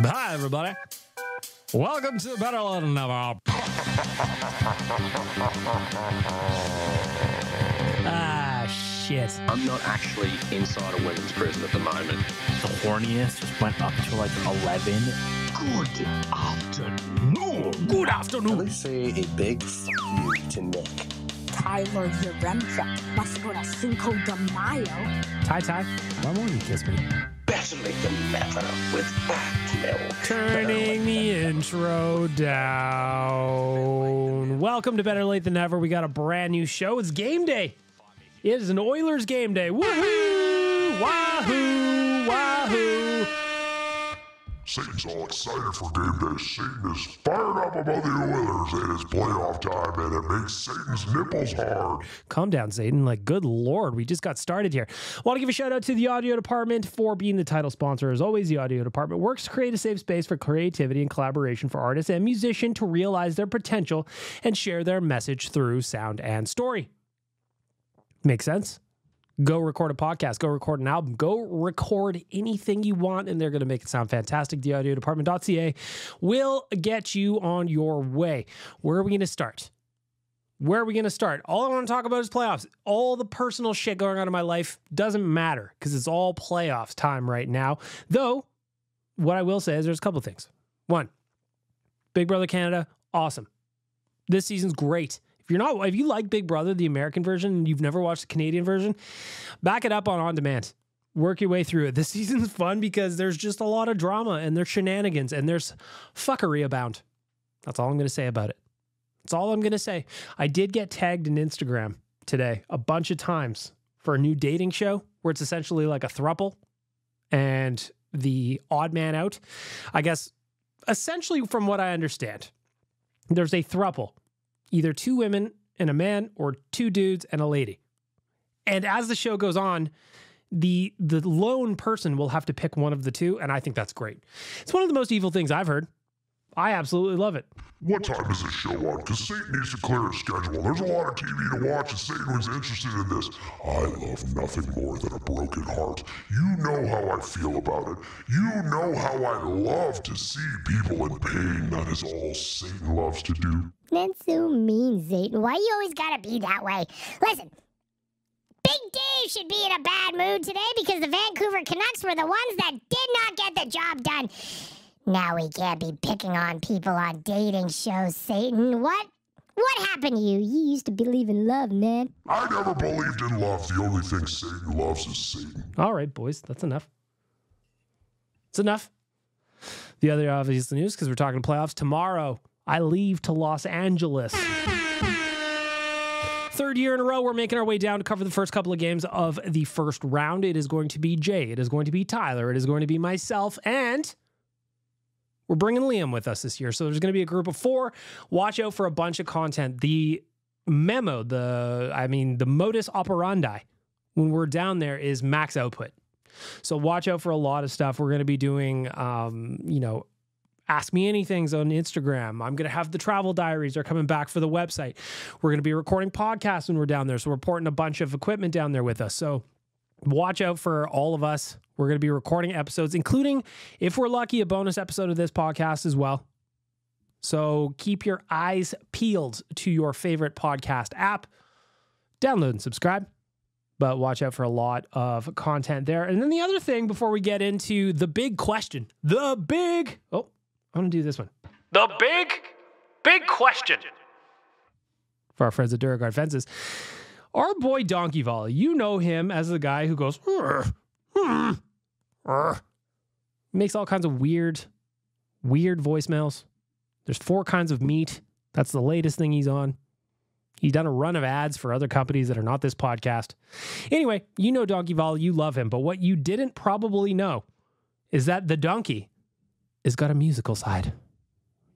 Hi, everybody. Welcome to Better Lait Than Never. Shit. I'm not actually inside a women's prison at the moment. The horniness just went up to like 11. Good afternoon. Good afternoon. Let me say a big fuck you to Nick. Tyler Yaremchuk must go to Cinco de Mayo. Ty, why won't you kiss me? Better late than never with back milk. Turning the intro down. Welcome to Better Late Than Never. We got a brand new show. It's game day. It is an Oilers game day. Woohoo! Wahoo! Wahoo! Satan's all excited for game day. Satan is fired up about the Oilers. It is playoff time, and it makes Satan's nipples hard. Calm down, Satan. Like, good Lord, we just got started here. Want to give a shout out to the audio department for being the title sponsor. As always, the audio department works to create a safe space for creativity and collaboration for artists and musicians to realize their potential and share their message through sound and story. Make sense? Go record a podcast, go record an album, go record anything you want, and they're going to make it sound fantastic. Theaudiodepartment.ca will get you on your way. Where are we going to start? All I want to talk about is playoffs. All the personal shit going on in my life doesn't matter because it's all playoffs time right now. Though, what I will say is there's a couple of things. One, Big Brother Canada, awesome. This season's great. If you like Big Brother, the American version, and you've never watched the Canadian version, back it up on demand. Work your way through it. This season's fun because there's just a lot of drama and there's shenanigans and there's fuckery abound. That's all I'm going to say about it. That's all I'm going to say. I did get tagged in Instagram today a bunch of times for a new dating show where it's essentially like a throuple and the odd man out. I guess, essentially from what I understand, there's a throuple. Either two women and a man or two dudes and a lady. And as the show goes on, the lone person will have to pick one of the two, and I think that's great. It's one of the most evil things I've heard. I absolutely love it. What time is this show on? Because Satan needs to clear his schedule. There's a lot of TV to watch, and Satan was interested in this. I love nothing more than a broken heart. You know how I feel about it. You know how I love to see people in pain. That is all Satan loves to do. That's so mean, Satan. Why you always gotta be that way? Listen, Big Dave should be in a bad mood today because the Vancouver Canucks were the ones that did not get the job done. Now we can't be picking on people on dating shows, Satan. What happened to you? You used to believe in love, man. I never believed in love. The only thing Satan loves is Satan. All right, boys, that's enough. It's enough. The other obvious news, because we're talking playoffs, tomorrow I leave to Los Angeles. Third year in a row, we're making our way down to cover the first couple of games of the first round. It is going to be Jay. It is going to be Tyler. It is going to be myself. And we're bringing Liam with us this year. So there's going to be a group of 4. Watch out for a bunch of content. The memo, the modus operandi when we're down there is max output. So watch out for a lot of stuff. We're going to be doing, Ask Me Anythings on Instagram. I'm going to have the travel diaries are coming back for the website. We're going to be recording podcasts when we're down there. So we're porting a bunch of equipment down there with us. So watch out for all of us. We're going to be recording episodes, including, if we're lucky, a bonus episode of this podcast as well. So keep your eyes peeled to your favorite podcast app. Download and subscribe. But watch out for a lot of content there. And then the other thing before we get into the big question, I'm going to do this one. The big question. For our friends at Duragard Fences. Our boy Donkey Volley, you know him as the guy who goes, makes all kinds of weird voicemails. There's 4 kinds of meat. That's the latest thing he's on. He's done a run of ads for other companies that are not this podcast. Anyway, you know Donkey Volley, you love him. But what you didn't probably know is that the donkey has got a musical side.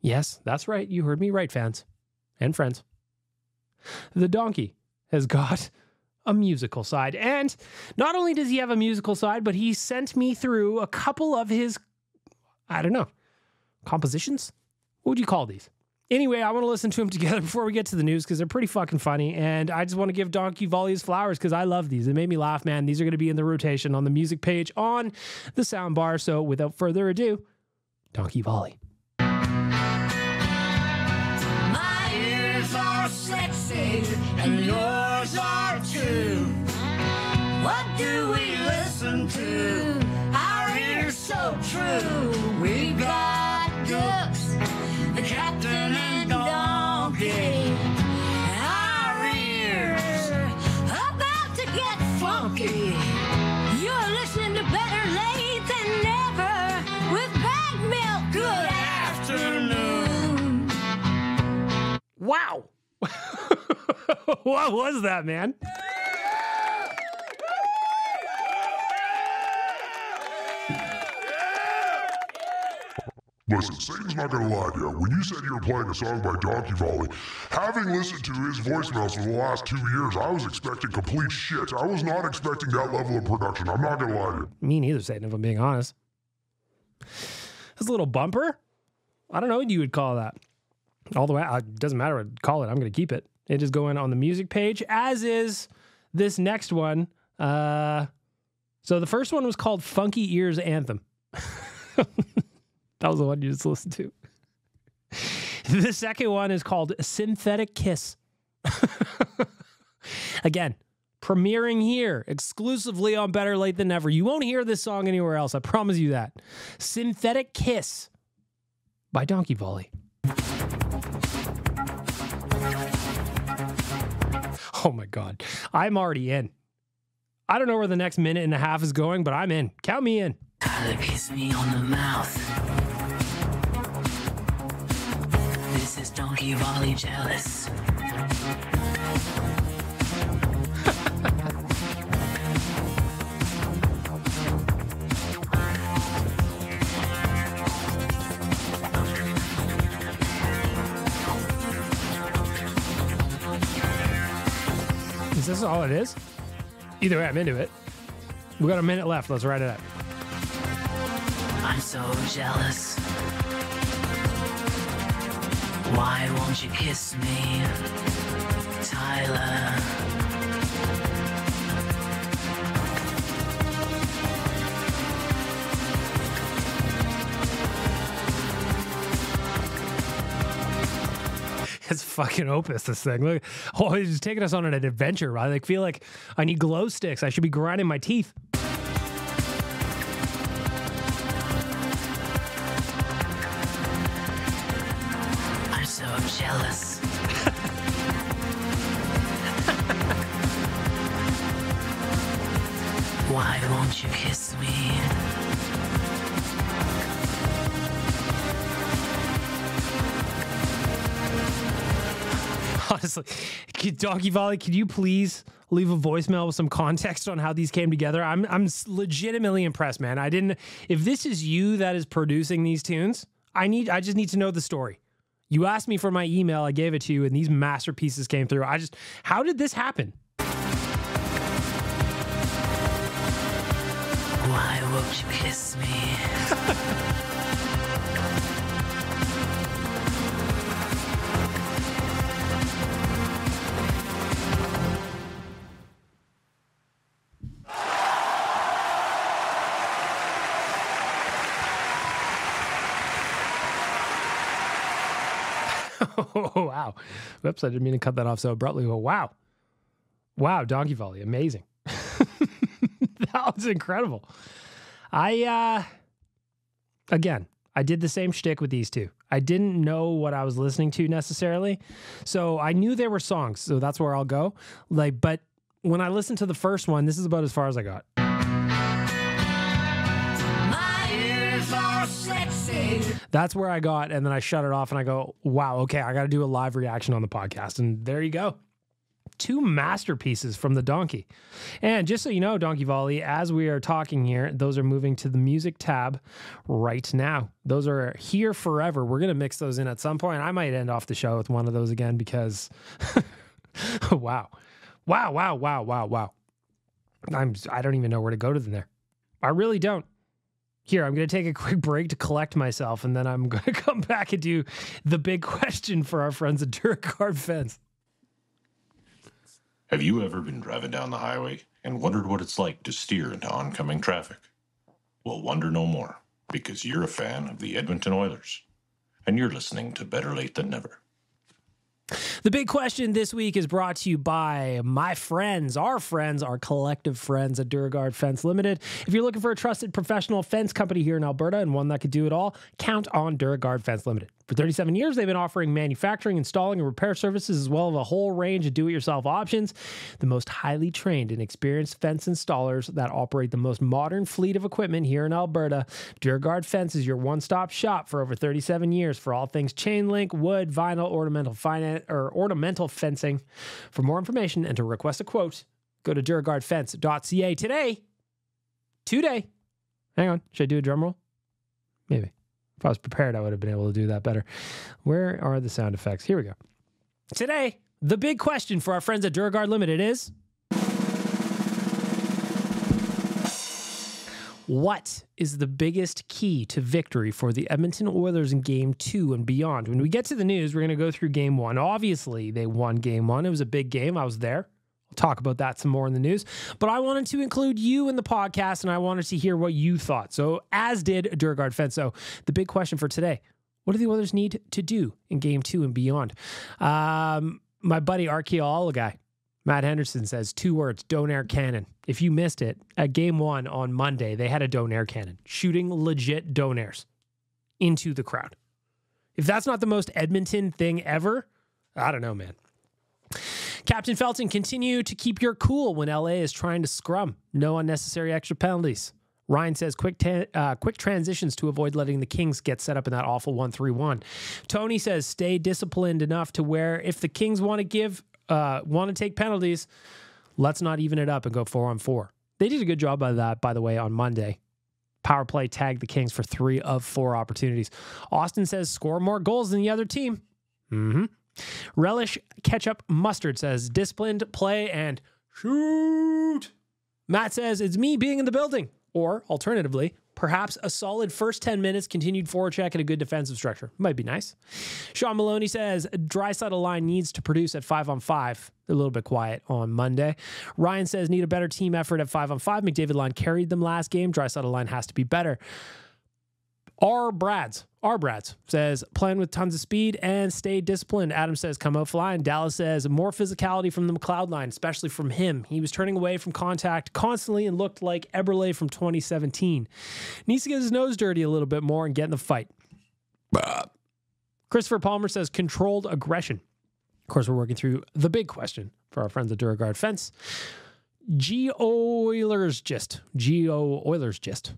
Yes, that's right. You heard me right, fans and friends. The donkey has got a musical side. And not only does he have a musical side, but he sent me through a couple of his, compositions? What would you call these? Anyway, I want to listen to them together before we get to the news because they're pretty fucking funny. And I just want to give Donkey Volley his flowers because I love these. They made me laugh, man. These are going to be in the rotation on the music page on the soundbar. So without further ado, Donkey Volley. My ears are sexy and yours are too. What do we listen to? Our ears so true. We got ducks, the captain and donkey. Our ears about to get funky. You're listening to Better Late Than Never with Bag Milk. Good afternoon. Wow. What was that, man? Listen, Satan's not gonna lie to you. When you said you were playing a song by Donkey Volley, having listened to his voicemails for the last 2 years, I was expecting complete shit. I was not expecting that level of production. I'm not gonna lie to you. Me neither, Satan, if I'm being honest. That's a little bumper. I don't know what you would call that. All the way, it doesn't matter what I'd call it. I'm going to keep it. It is going on the music page, as is this next one. So the first one was called Funky Ears Anthem. That was the one you just listened to. The second one is called Synthetic Kiss. Again, premiering here exclusively on Better Late Than Never. You won't hear this song anywhere else. I promise you that. Synthetic Kiss by Donkey Volley. Oh my God. I'm already in. I don't know where the next minute and a half is going, but I'm in. Count me in. Tyler, kiss me on the mouth. This is Donkey Volley jealous. Is this all it is? Either way, I'm into it. We got a minute left. Let's write it out. I'm so jealous. Why won't you kiss me, Tyler? It's fucking Opus, this thing. Look, oh, he's just taking us on an adventure. I feel like I need glow sticks. I should be grinding my teeth. I'm so jealous. Why won't you kiss me? Honestly, Donkey Volley, can you please leave a voicemail with some context on how these came together? I'm legitimately impressed, man. If this is you that is producing these tunes, I just need to know the story. You asked me for my email, I gave it to you, and these masterpieces came through. How did this happen? Why won't you kiss me? Oh, wow. Whoops, I didn't mean to cut that off so abruptly. Oh, wow. Wow, Donkey Volley, amazing. That was incredible. Again, I did the same shtick with these two. I didn't know what I was listening to necessarily. So I knew they were songs, so that's where I'll go. But when I listened to the first one, this is about as far as I got. My ears are sexy. That's where I got, and then I shut it off and I go, wow, okay, I got to do a live reaction on the podcast. And there you go. Two masterpieces from the Donkey. And just so you know, Donkey Volley, as we are talking here, those are moving to the music tab right now. Those are here forever. We're going to mix those in at some point. I might end off the show with one of those again because wow. Wow, wow, wow, wow, wow. I don't even know where to go to there. I really don't. Here, I'm going to take a quick break to collect myself, and then I'm going to come back and do the big question for our friends at Duracard Fence. Have you ever been driving down the highway and wondered what it's like to steer into oncoming traffic? Well, wonder no more. because you're a fan of the Edmonton Oilers. And you're listening to Better Late Than Never. The big question this week is brought to you by my friends, our collective friends at Duragard Fence Limited. If you're looking for a trusted professional fence company here in Alberta and one that could do it all, count on Duragard Fence Limited. For 37 years, they've been offering manufacturing, installing, and repair services, as well as a whole range of do-it-yourself options. The most highly trained and experienced fence installers that operate the most modern fleet of equipment here in Alberta. Duragard Fence is your one-stop shop for over 37 years for all things chain link, wood, vinyl, ornamental fencing. For more information and to request a quote, go to duragardfence.ca today. Hang on, should I do a drum roll? Maybe. If I was prepared, I would have been able to do that better. Where are the sound effects? Here we go. Today, the big question for our friends at Duragard Limited is, what is the biggest key to victory for the Edmonton Oilers in Game 2 and beyond? When we get to the news, we're going to go through Game 1. Obviously, they won Game 1. It was a big game. I was there. Talk about that some more in the news, but I wanted to include you in the podcast and I wanted to hear what you thought. So as did Duragard Fence. So the big question for today, what do the Oilers need to do in Game 2 and beyond? My buddy archaeology guy, Matt Henderson, says 2 words, Donair cannon. If you missed it, at Game 1 on Monday, they had a Donair cannon shooting legit Donairs into the crowd. If that's not the most Edmonton thing ever, I don't know, man. Captain Felton, continue to keep your cool when LA is trying to scrum. No unnecessary extra penalties. Ryan says quick transitions to avoid letting the Kings get set up in that awful 1-3-1. Tony says stay disciplined enough to where if the Kings want to take penalties, let's not even it up and go 4-on-4. They did a good job by that, by the way, on Monday. Power play tagged the Kings for 3 of 4 opportunities. Austin says score more goals than the other team. Relish Ketchup Mustard says disciplined play and shoot. Matt says it's me being in the building. Or alternatively, perhaps a solid first 10 minutes, continued forecheck, and a good defensive structure. Might be nice. Sean Maloney says Draisaitl line needs to produce at 5-on-5. A little bit quiet on Monday. Ryan says need a better team effort at 5-on-5. McDavid line carried them last game. Draisaitl line has to be better. Our Brads says playing with tons of speed and stay disciplined. Adam says come out flying. Dallas says more physicality from the McLeod line, especially from him. He was turning away from contact constantly and looked like Eberle from 2017. Needs to get his nose dirty a little bit more and get in the fight. Christopher Palmer says controlled aggression. Of course, we're working through the big question for our friends at Duragard Fence. Oilers gist. Geologist?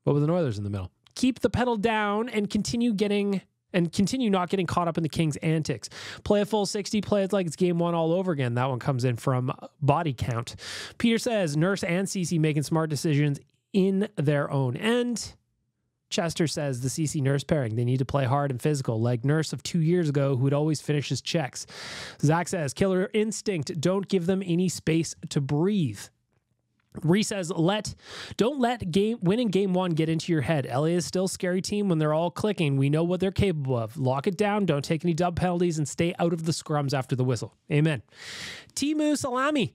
But with an Oilers in the middle. Keep the pedal down and continue not getting caught up in the Kings' antics. Play a full 60, play it like it's Game 1 all over again. That one comes in from Body Count. Peter says Nurse and Cece making smart decisions in their own end. Chester says the CC Nurse pairing, they need to play hard and physical, like Nurse of 2 years ago who would always finish his checks. Zach says killer instinct, don't give them any space to breathe. Reese says, don't let winning Game 1 get into your head. LA is still a scary team when they're all clicking. We know what they're capable of. Lock it down, don't take any dub penalties, and stay out of the scrums after the whistle. Amen. Timu Salami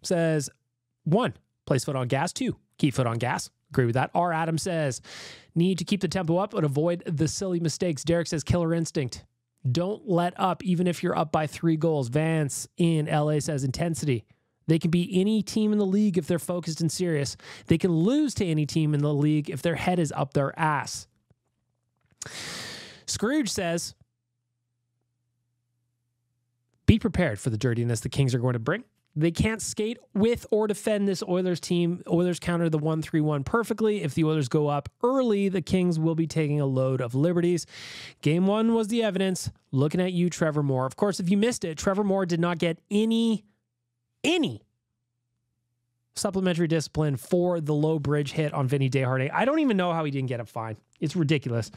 says, 1, place foot on gas. 2, keep foot on gas. Agree with that. R. Adam says, need to keep the tempo up but avoid the silly mistakes. Derek says, killer instinct. Don't let up even if you're up by 3 goals. Vance in LA says, intensity. They can be any team in the league if they're focused and serious. They can lose to any team in the league if their head is up their ass. Scrooge says, be prepared for the dirtiness the Kings are going to bring. They can't skate with or defend this Oilers team. Oilers counter the 1-3-1 perfectly. If the Oilers go up early, the Kings will be taking a load of liberties. Game 1 was the evidence. Looking at you, Trevor Moore. Of course, if you missed it, Trevor Moore did not get any supplementary discipline for the low bridge hit on Vinny Desharnais. I don't even know how he didn't get a fine. It's ridiculous.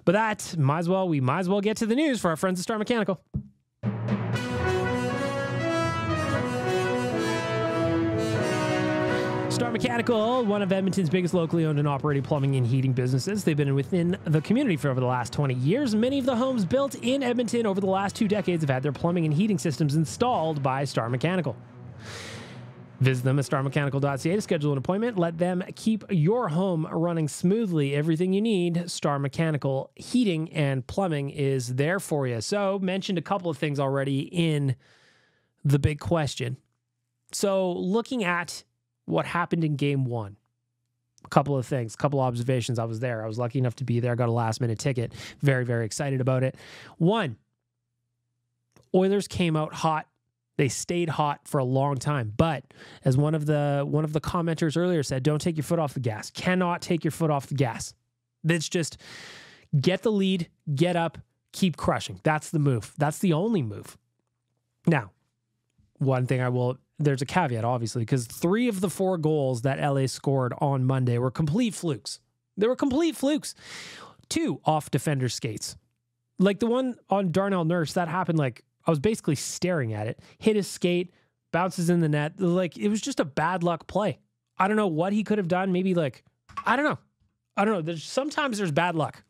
But we might as well get to the news for our friends at Star Mechanical. Star Mechanical, one of Edmonton's biggest locally owned and operating plumbing and heating businesses. They've been within the community for over the last 20 years. Many of the homes built in Edmonton over the last 2 decades have had their plumbing and heating systems installed by Star Mechanical. Visit them at starmechanical.ca to schedule an appointment. Let them keep your home running smoothly. Everything you need, Star Mechanical Heating and Plumbing is there for you. So, mentioned a couple of things already in the big question. So, looking at what happened in game one, a couple of things, a couple of observations. I was there. I was lucky enough to be there. Got a last minute ticket. Very, very excited about it. One, Oilers came out hot. They stayed hot for a long time. But as one of the commenters earlier said, don't take your foot off the gas. Cannot take your foot off the gas. That's just get the lead, get up, keep crushing. That's the move. That's the only move. Now, one thing there's a caveat, obviously, because 3 of the 4 goals that LA scored on Monday were complete flukes. They were complete flukes. 2 off defender skates. Like the one on Darnell Nurse, that happened like, I was basically staring at it. Hit his skate, bounces in the net. Like, it was just a bad luck play. I don't know what he could have done. Maybe like, I don't know. Sometimes there's bad luck.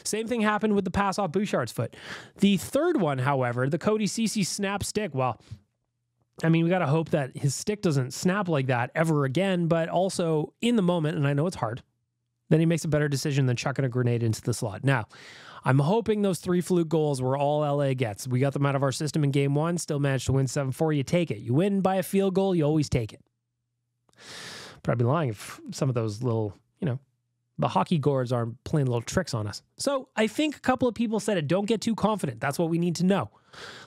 Same thing happened with the pass off Bouchard's foot. The third one, however, the Cody Ceci snap stick. Well, I mean, we got to hope that his stick doesn't snap like that ever again, but also in the moment, and I know it's hard, then he makes a better decision than chucking a grenade into the slot. Now, I'm hoping those 3 fluke goals were all LA gets. We got them out of our system in game 1, still managed to win 7-4. You take it. You win by a field goal, you always take it. But I'd be lying if some of those little, the hockey gourds are playing little tricks on us. So I think a couple of people said it. Don't get too confident. That's what we need to know.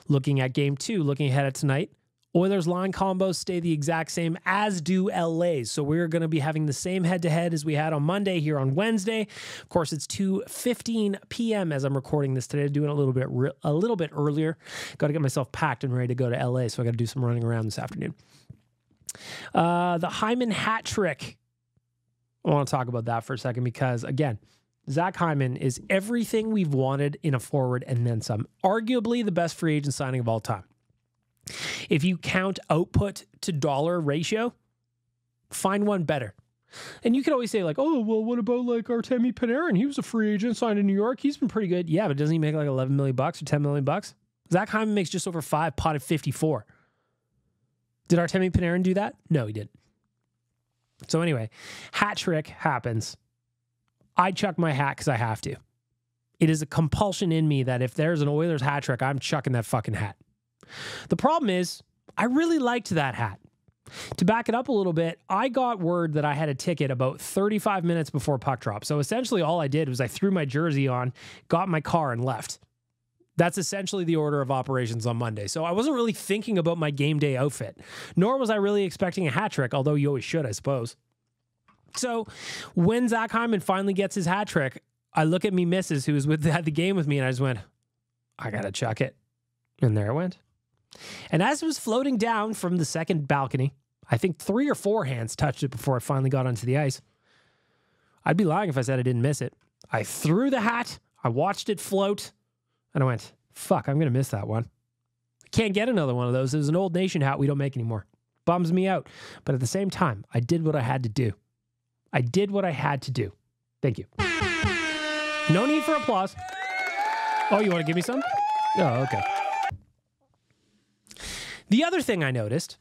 Looking at game 2, looking ahead at tonight, Oilers line combos stay the exact same, as do LA's. So we're going to be having the same head-to-head as we had on Monday here on Wednesday. Of course, it's 2:15 p.m. as I'm recording this today, doing it a little bit earlier. Got to get myself packed and ready to go to LA, so I got to do some running around this afternoon. The Hyman hat trick. I want to talk about that for a second because, again, Zach Hyman is everything we've wanted in a forward and then some. Arguably the best free agent signing of all time. If you count output to dollar ratio, find one better. And you could always say like, oh, well, what about like Artemi Panarin? He was a free agent signed in New York. He's been pretty good. Yeah, but doesn't he make like $11 million or $10 million? Zach Hyman makes just over 5, potted 54. Did Artemi Panarin do that? No, he didn't. So anyway, hat trick happens. I chuck my hat because I have to. It is a compulsion in me that if there's an Oilers hat trick, I'm chucking that fucking hat. The problem is, I really liked that hat. To back it up a little bit, I got word that I had a ticket about 35 minutes before puck drop. So essentially all I did was I threw my jersey on, got in my car, and left. That's essentially the order of operations on Monday. So I wasn't really thinking about my game day outfit, nor was I really expecting a hat trick, although you always should, I suppose. So when Zach Hyman finally gets his hat trick, I look at me missus who was at the game with me, and I just went, I got to chuck it. And there it went. And as it was floating down from the second balcony, I think 3 or 4 hands touched it before it finally got onto the ice. I'd be lying if I said I didn't miss it. I threw the hat, I watched it float, and I went, fuck, I'm going to miss that one. I can't get another one of those. It was an Old Nation hat we don't make anymore. Bums me out. But at the same time, I did what I had to do. I did what I had to do. Thank you. No need for applause. Oh, you want to give me some? Oh, okay. The other thing I noticed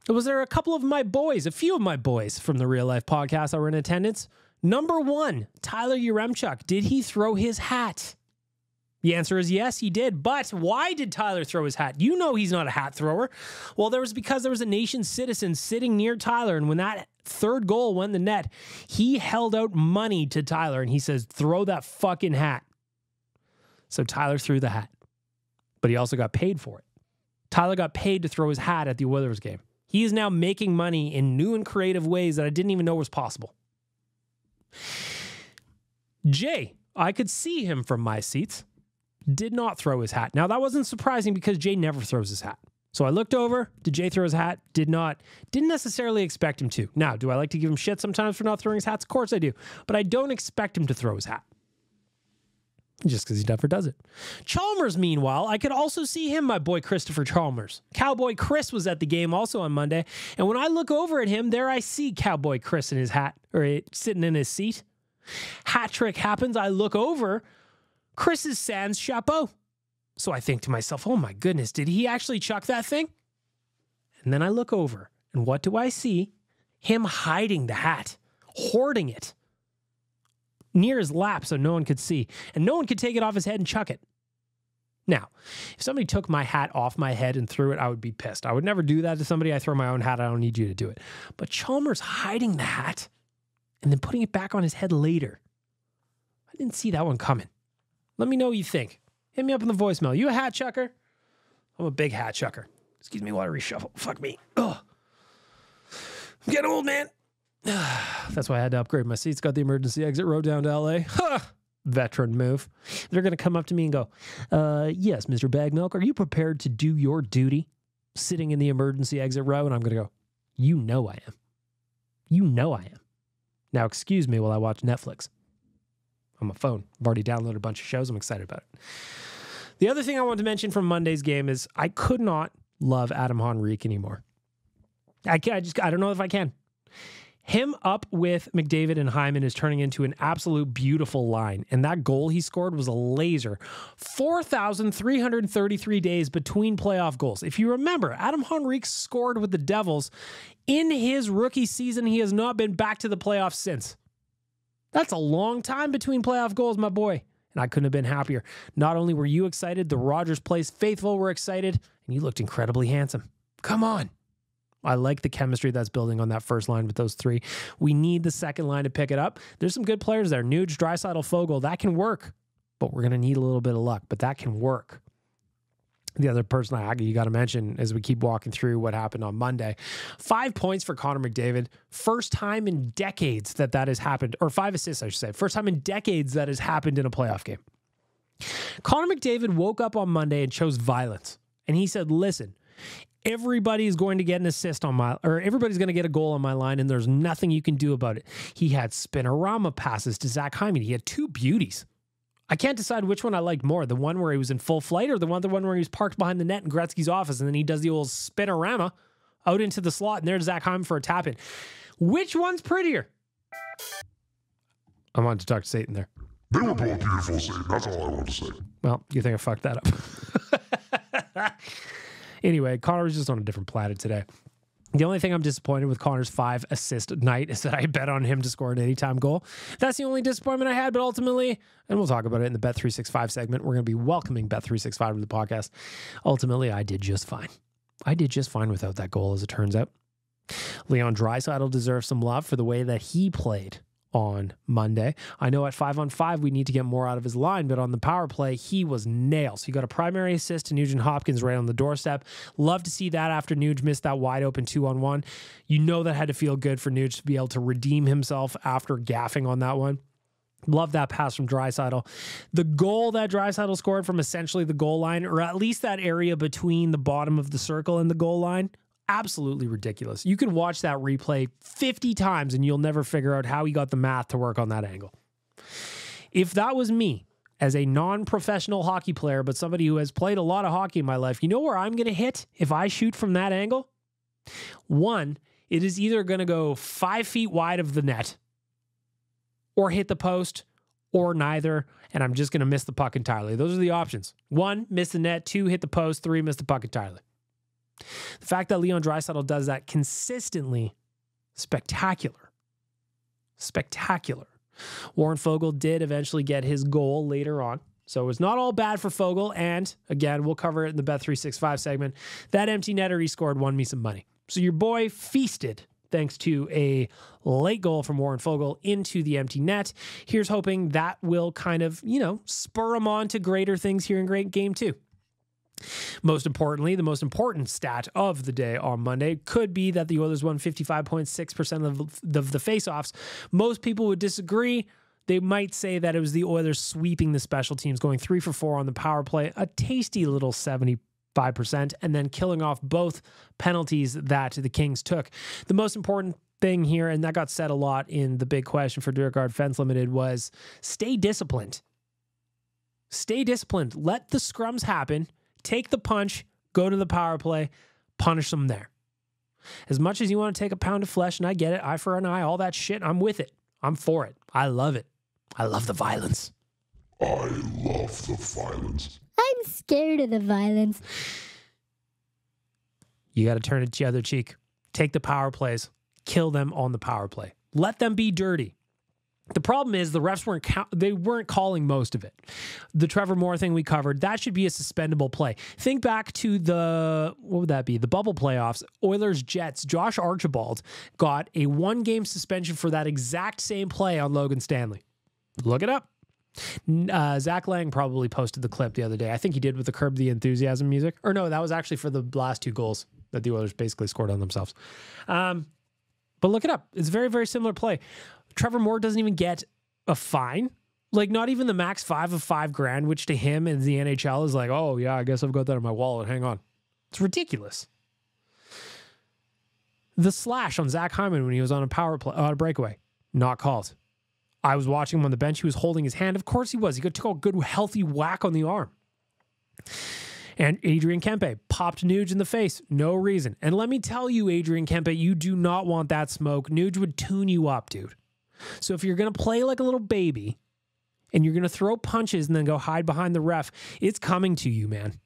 was there a few of my boys from the Real Life podcast that were in attendance. Number 1, Tyler Yaremchuk. Did he throw his hat? The answer is yes, he did. But why did Tyler throw his hat? You know he's not a hat thrower. Well, because there was a nation citizen sitting near Tyler, and when that third goal went in the net, he held out money to Tyler, and he says, throw that fucking hat. So Tyler threw the hat. But he also got paid for it. Tyler got paid to throw his hat at the Oilers game. He is now making money in new and creative ways that I didn't even know was possible. Jay, I could see him from my seats, did not throw his hat. Now, that wasn't surprising because Jay never throws his hat. So I looked over. Did Jay throw his hat? Did not. Didn't necessarily expect him to. Now, do I like to give him shit sometimes for not throwing his hats? Of course I do. But I don't expect him to throw his hat. Just because he never does it. Chalmers, meanwhile, I could also see him, my boy Christopher Chalmers. Cowboy Chris was at the game also on Monday. And when I look over at him, there I see Cowboy Chris in his hat, or sitting in his seat. Hat trick happens. I look over. Chris is sans chapeau. So I think to myself, oh my goodness, did he actually chuck that thing? And then I look over, and what do I see? Him hiding the hat, hoarding it near his lap so no one could see. And no one could take it off his head and chuck it. Now, if somebody took my hat off my head and threw it, I would be pissed. I would never do that to somebody. I throw my own hat. I don't need you to do it. But Chalmers hiding the hat and then putting it back on his head later. I didn't see that one coming. Let me know what you think. Hit me up in the voicemail. You a hat chucker? I'm a big hat chucker. Excuse me while I reshuffle. Fuck me. Ugh. I'm getting old, man. That's why I had to upgrade my seats. Got the emergency exit row down to LA. Ha! Veteran move. They're going to come up to me and go, yes, Mr. Bag Milk, are you prepared to do your duty sitting in the emergency exit row? And I'm going to go, you know I am. You know I am. Now, excuse me while I watch Netflix on my phone. I've already downloaded a bunch of shows. I'm excited about it. The other thing I want to mention from Monday's game is I could not love Adam Henrique anymore. I don't know if I can. Him up with McDavid and Hyman is turning into an absolute beautiful line. And that goal he scored was a laser. 4,333 days between playoff goals. If you remember, Adam Henrique scored with the Devils. In his rookie season, he has not been back to the playoffs since. That's a long time between playoff goals, my boy. And I couldn't have been happier. Not only were you excited, the Rogers Place faithful were excited, and you looked incredibly handsome. Come on. I like the chemistry that's building on that first line with those three. We need the second line to pick it up. There's some good players there. Nuge, Draisaitl, Fogle. That can work. But we're going to need a little bit of luck. But that can work. The other person you got to mention as we keep walking through what happened on Monday. 5 points for Connor McDavid. First time in decades that has happened. Or 5 assists, I should say. First time in decades that has happened in a playoff game. Connor McDavid woke up on Monday and chose violence. And he said, listen, everybody's going to get an assist everybody's going to get a goal on my line, and there's nothing you can do about it. He had spinorama passes to Zach Hyman. He had two beauties. I can't decide which one I liked more, the one where he was in full flight or the one where he was parked behind the net in Gretzky's office, and then he does the old spinorama out into the slot, and there's Zach Hyman for a tap-in. Which one's prettier? I wanted to talk to Satan there. They were both beautiful, Satan. That's all I wanted to say. Well, you think I fucked that up. Anyway, Connor was just on a different planet today. The only thing I'm disappointed with Connor's 5 assist night is that I bet on him to score an anytime goal. That's the only disappointment I had, but ultimately, and we'll talk about it in the Bet365 segment, we're going to be welcoming Bet365 to the podcast. Ultimately, I did just fine. I did just fine without that goal, as it turns out. Leon Draisaitl deserves some love for the way that he played on Monday. I know at 5-on-5 we need to get more out of his line, but on the power play, he was nails. He got a primary assist to Nugent-Hopkins right on the doorstep. Love to see that after Nuge missed that wide open 2-on-1. You know that had to feel good for Nuge to be able to redeem himself after gaffing on that one. Love that pass from Draisaitl. The goal that Draisaitl scored from essentially the goal line, or at least that area between the bottom of the circle and the goal line, absolutely ridiculous. You can watch that replay 50 times and you'll never figure out how he got the math to work on that angle. If that was me as a non-professional hockey player, but somebody who has played a lot of hockey in my life, you know where I'm going to hit if I shoot from that angle? One, it is either going to go 5 feet wide of the net or hit the post or neither, and I'm just going to miss the puck entirely. Those are the options. 1, miss the net. 2, hit the post. 3, miss the puck entirely. The fact that Leon Draisaitl does that consistently, spectacular. Spectacular. Warren Fogle did eventually get his goal later on, so it was not all bad for Fogle, and again, we'll cover it in the Bet365 segment. That empty netter he scored won me some money. So your boy feasted thanks to a late goal from Warren Fogle into the empty net. Here's hoping that will kind of, spur him on to greater things here in Great Game 2. Most importantly, the most important stat of the day on Monday could be that the Oilers won 55.6% of the faceoffs. Most people would disagree. They might say that it was the Oilers sweeping the special teams, going 3 for 4 on the power play, a tasty little 75%, and then killing off both penalties that the Kings took. The most important thing here, and that got said a lot in the big question for Diergaard Fence Limited, was stay disciplined. Stay disciplined. Let the scrums happen. Take the punch, go to the power play, punish them there. As much as you want to take a pound of flesh, and I get it, eye for an eye, all that shit, I'm with it. I'm for it. I love it. I love the violence. I love the violence. I'm scared of the violence. You got to turn it the other cheek. Take the power plays. Kill them on the power play. Let them be dirty. The problem is the refs weren't calling most of it. The Trevor Moore thing we covered, that should be a suspendable play. Think back to what would that be? The bubble playoffs, Oilers Jets. Josh Archibald got a 1-game suspension for that exact same play on Logan Stanley. Look it up. Zach Lang probably posted the clip the other day. I think he did with the Curb the Enthusiasm music. Or no, that was actually for the last 2 goals that the Oilers basically scored on themselves. But look it up. It's a very, very similar play. Trevor Moore doesn't even get a fine. Like, not even the max 5 of $5,000, which to him and the NHL is like, oh, yeah, I guess I've got that in my wallet. Hang on. It's ridiculous. The slash on Zach Hyman when he was on a power play, on a breakaway, not called. I was watching him on the bench. He was holding his hand. Of course he was. He took a good, healthy whack on the arm. And Adrian Kempe popped Nuge in the face. No reason. And let me tell you, Adrian Kempe, you do not want that smoke. Nuge would tune you up, dude. So if you're going to play like a little baby and you're going to throw punches and then go hide behind the ref, it's coming to you, man.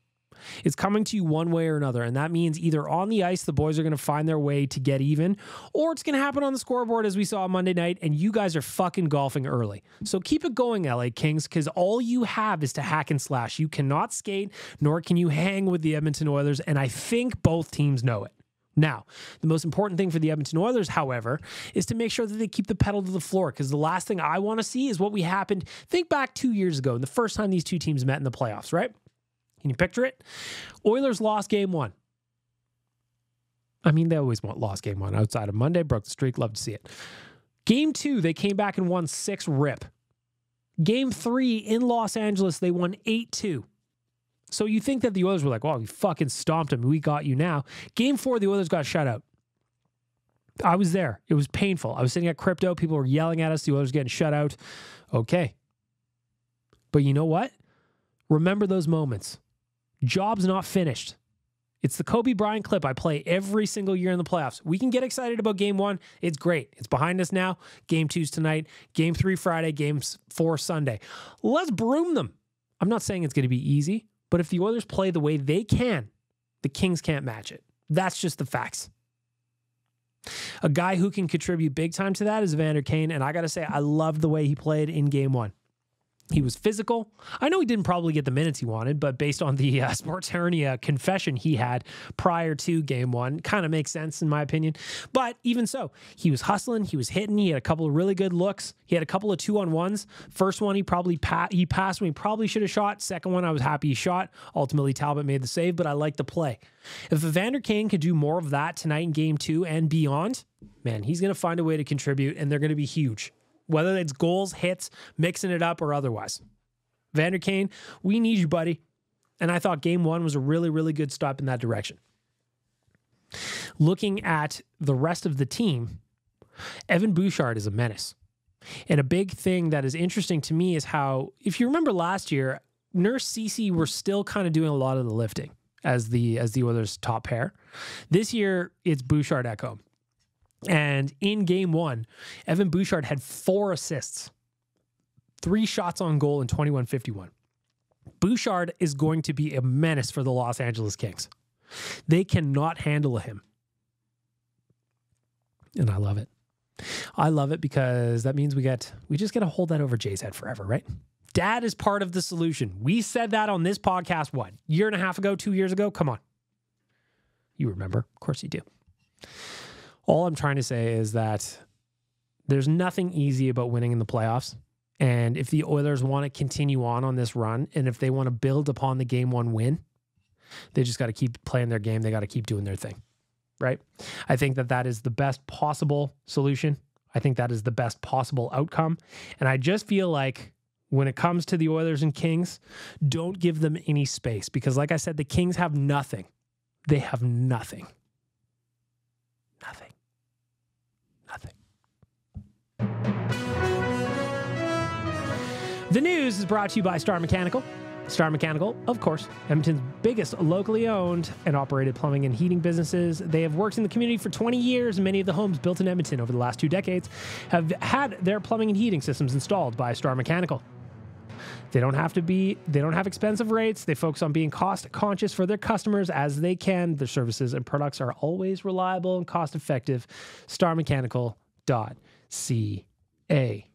It's coming to you one way or another. And that means either on the ice, the boys are going to find their way to get even, or it's going to happen on the scoreboard as we saw on Monday night, and you guys are fucking golfing early. So keep it going, LA Kings, because all you have is to hack and slash. You cannot skate, nor can you hang with the Edmonton Oilers, and I think both teams know it. Now, the most important thing for the Edmonton Oilers, however, is to make sure that they keep the pedal to the floor, because the last thing I want to see is what we happened. Think back 2 years ago, the first time these two teams met in the playoffs, right? Can you picture it? Oilers lost game 1. I mean, they always lost game 1. Outside of Monday, broke the streak. Love to see it. Game 2, they came back and won 6 rip. Game 3 in Los Angeles, they won 8-2. So you think that the Oilers were like, well, we fucking stomped them. We got you now. Game 4, the Oilers got shut out. I was there. It was painful. I was sitting at Crypto. People were yelling at us. The Oilers getting shut out. Okay. But you know what? Remember those moments. Job's not finished. It's the Kobe Bryant clip I play every single year in the playoffs. We can get excited about game 1. It's great. It's behind us now. Game 2's tonight. Game 3 Friday. Game 4 Sunday. Let's broom them. I'm not saying it's going to be easy, but if the Oilers play the way they can, the Kings can't match it. That's just the facts. A guy who can contribute big time to that is Evander Kane, and I got to say, I loved the way he played in game 1. He was physical. I know he didn't probably get the minutes he wanted, but based on the sports hernia confession he had prior to game 1, kind of makes sense in my opinion. But even so, he was hustling. He was hitting. He had a couple of really good looks. He had a couple of 2-on-1s. First one, he passed when he probably should have shot. Second one, I was happy he shot. Ultimately, Talbot made the save, but I like the play. If Evander Kane could do more of that tonight in game 2 and beyond, man, he's going to find a way to contribute, and they're going to be huge. Whether it's goals, hits, mixing it up, or otherwise. Evander Kane, we need you, buddy. And I thought game 1 was a really, really good step in that direction. Looking at the rest of the team, Evan Bouchard is a menace. And a big thing that is interesting to me is how, if you remember last year, Nurse Cece were still kind of doing a lot of the lifting as the Oilers' top pair. This year, it's Bouchard at home. And in game 1, Evan Bouchard had 4 assists, 3 shots on goal, and 21-51. Bouchard is going to be a menace for the Los Angeles Kings. They cannot handle him. And I love it. I love it because that means we just get to hold that over Jay's head forever, right? Dad is part of the solution. We said that on this podcast, what, year and a half ago, 2 years ago? Come on. You remember. Of course you do. All I'm trying to say is that there's nothing easy about winning in the playoffs. And if the Oilers want to continue on this run, and if they want to build upon the game 1 win, they just got to keep playing their game. They got to keep doing their thing, right? I think that is the best possible solution. I think that is the best possible outcome. And I just feel like when it comes to the Oilers and Kings, don't give them any space. Because like I said, the Kings have nothing. They have nothing. Nothing. The news is brought to you by Star Mechanical. Star Mechanical, of course, Edmonton's biggest locally owned and operated plumbing and heating businesses. They have worked in the community for 20 years. Many of the homes built in Edmonton over the last 2 decades have had their plumbing and heating systems installed by Star Mechanical. They don't have expensive rates. They focus on being cost conscious for their customers as they can. Their services and products are always reliable and cost effective. starmechanical.ca.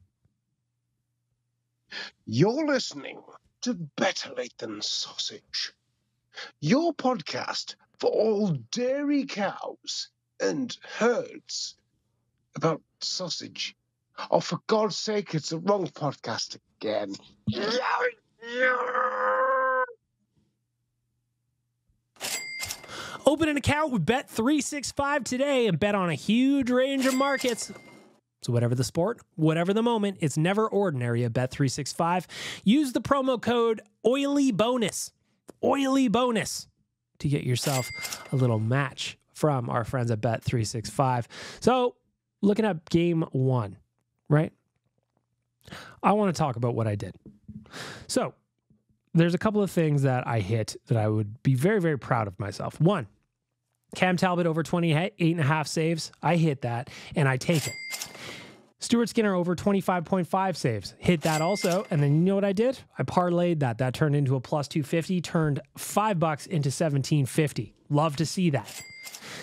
You're listening to Better Lait Than Sausage, your podcast for all dairy cows and herds about sausage. Oh, for God's sake, it's the wrong podcast again. Open an account with Bet365 today and bet on a huge range of markets. So whatever the sport, whatever the moment, it's never ordinary at Bet365. Use the promo code OILYBONUS, OILYBONUS, to get yourself a little match from our friends at Bet365. So looking at game one, right? I want to talk about what I did. So there's a couple of things that I hit that I would be very, very proud of myself. One, Cam Talbot over 28.5 saves. I hit that, and I take it. Stuart Skinner over 25.5 saves. Hit that also. And then you know what I did? I parlayed that. That turned into a plus 250, turned $5 into $17.50. Love to see that.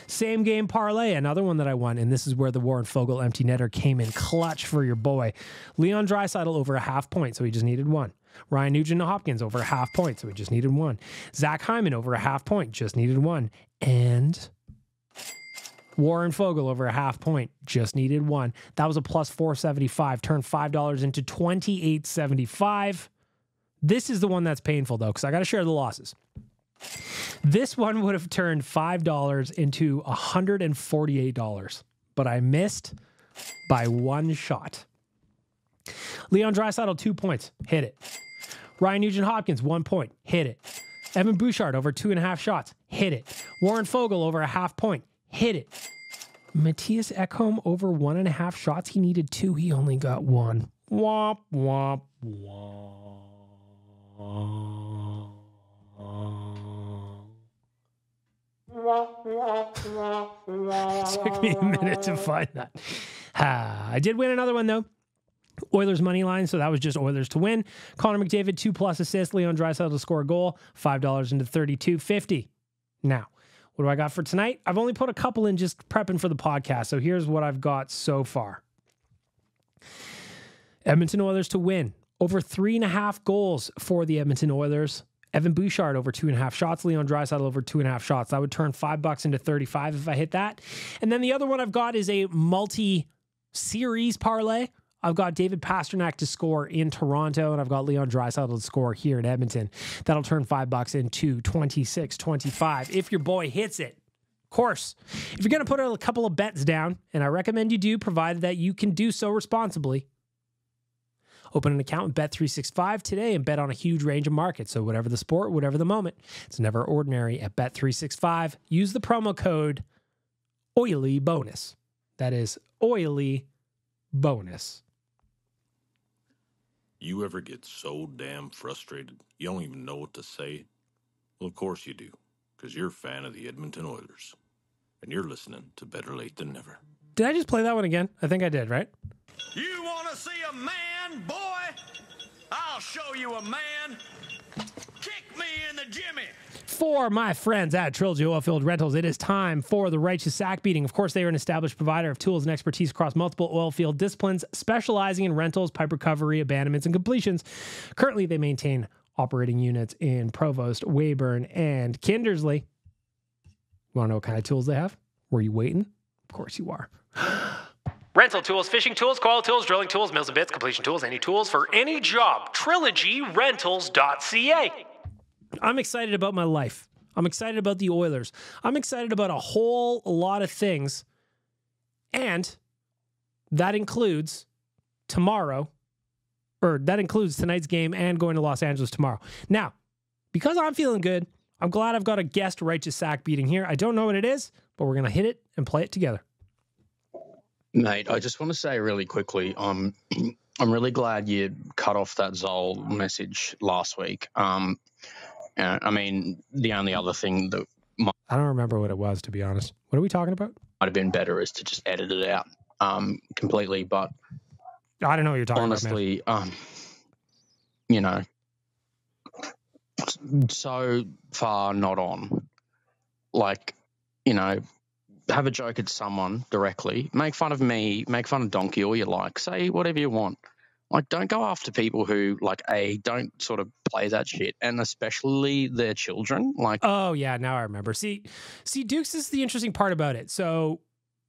Same game parlay, another one that I won, and this is where the Warren Fogle empty netter came in clutch for your boy. Leon Draisaitl over a half point, so he just needed one. Ryan Nugent-Hopkins over a half point, so he just needed one. Zach Hyman over a half point, just needed one. And Warren Fogle over a half point, just needed one. That was a plus 475, turned $5 into $28.75. This is the one that's painful, though, because I got to share the losses. This one would have turned $5 into $148, but I missed by one shot. Leon Draisaitl, 2 points, hit it. Ryan Nugent-Hopkins, 1 point, hit it. Evan Bouchard over 2.5 shots, hit it. Warren Fogle over a half point, hit it. Matthias Ekholm over 1.5 shots. He needed 2. He only got 1. Womp, womp, womp. It took me a minute to find that. I did win another one, though. Oilers money line, so that was just Oilers to win. Connor McDavid, 2+ assists. Leon Draisaitl to score a goal. $5 into $32.50. Now, what do I got for tonight? I've only put a couple in just prepping for the podcast, so here's what I've got so far. Edmonton Oilers to win. Over 3.5 goals for the Edmonton Oilers. Evan Bouchard over 2.5 shots. Leon Draisaitl over 2.5 shots. That would turn $5 into $35 if I hit that. And then the other one I've got is a multi-series parlay. I've got David Pastrnak to score in Toronto, and I've got Leon Draisaitl to score here in Edmonton. That'll turn $5 into $26.25 if your boy hits it. Of course, if you're going to put a couple of bets down, and I recommend you do, provided that you can do so responsibly, open an account with Bet365 today and bet on a huge range of markets. So whatever the sport, whatever the moment, it's never ordinary at Bet365. Use the promo code OILYBONUS. That is OILYBONUS. You ever get so damn frustrated you don't even know what to say? Well, of course you do, because you're a fan of the Edmonton Oilers, and you're listening to Better Late Than Never. Did I just play that one again? I think I did, right? You want to see a man, boy? I'll show you a man. Kick me in the jimmy. For my friends at Trilogy Oilfield Rentals, it is time for the Righteous Sack Beating. Of course, they are an established provider of tools and expertise across multiple oilfield disciplines, specializing in rentals, pipe recovery, abandonments, and completions. Currently, they maintain operating units in Provost, Weyburn, and Kindersley. You want to know what kind of tools they have? Were you waiting? Of course you are. Rental tools, fishing tools, coil tools, drilling tools, mills and bits, completion tools, any tools for any job. TrilogyRentals.ca. I'm excited about my life. I'm excited about the Oilers. I'm excited about a whole lot of things. And that includes tomorrow, or that includes tonight's game and going to Los Angeles tomorrow. Now, because I'm feeling good, I'm glad I've got a guest Righteous Sack Beating here. I don't know what it is, but we're going to hit it and play it together. Mate, I just want to say really quickly, I'm really glad you cut off that Zoll message last week. I mean, the only other thing that I don't remember what it was, to be honest. What are we talking about? Might have been better is to just edit it out completely. But I don't know what you're talking honestly, about, man. You know, so far not on. Like, you know, have a joke at someone directly, make fun of me, make fun of Donkey, all you like, say whatever you want. Like, don't go after people who, like, don't sort of play that shit, and especially their children. Like, oh yeah, now I remember. See, Dukes is the interesting part about it. So,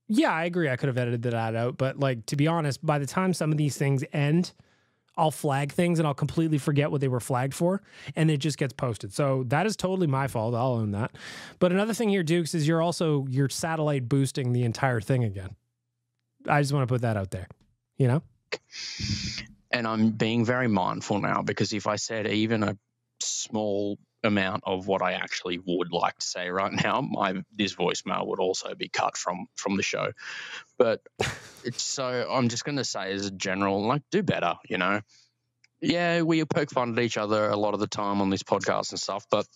yeah, I agree. I could have edited that out, but like, to be honest, by the time some of these things end, I'll flag things and I'll completely forget what they were flagged for, and it just gets posted. So that is totally my fault. I'll own that. But another thing here, Dukes, is you're satellite boosting the entire thing again. I just want to put that out there, you know? And I'm being very mindful now, because if I said even a small amount of what I actually would like to say right now, this voicemail would also be cut from the show. But so I'm just going to say, as a general, like, do better, you know? Yeah, we poke fun at each other a lot of the time on this podcast and stuff, but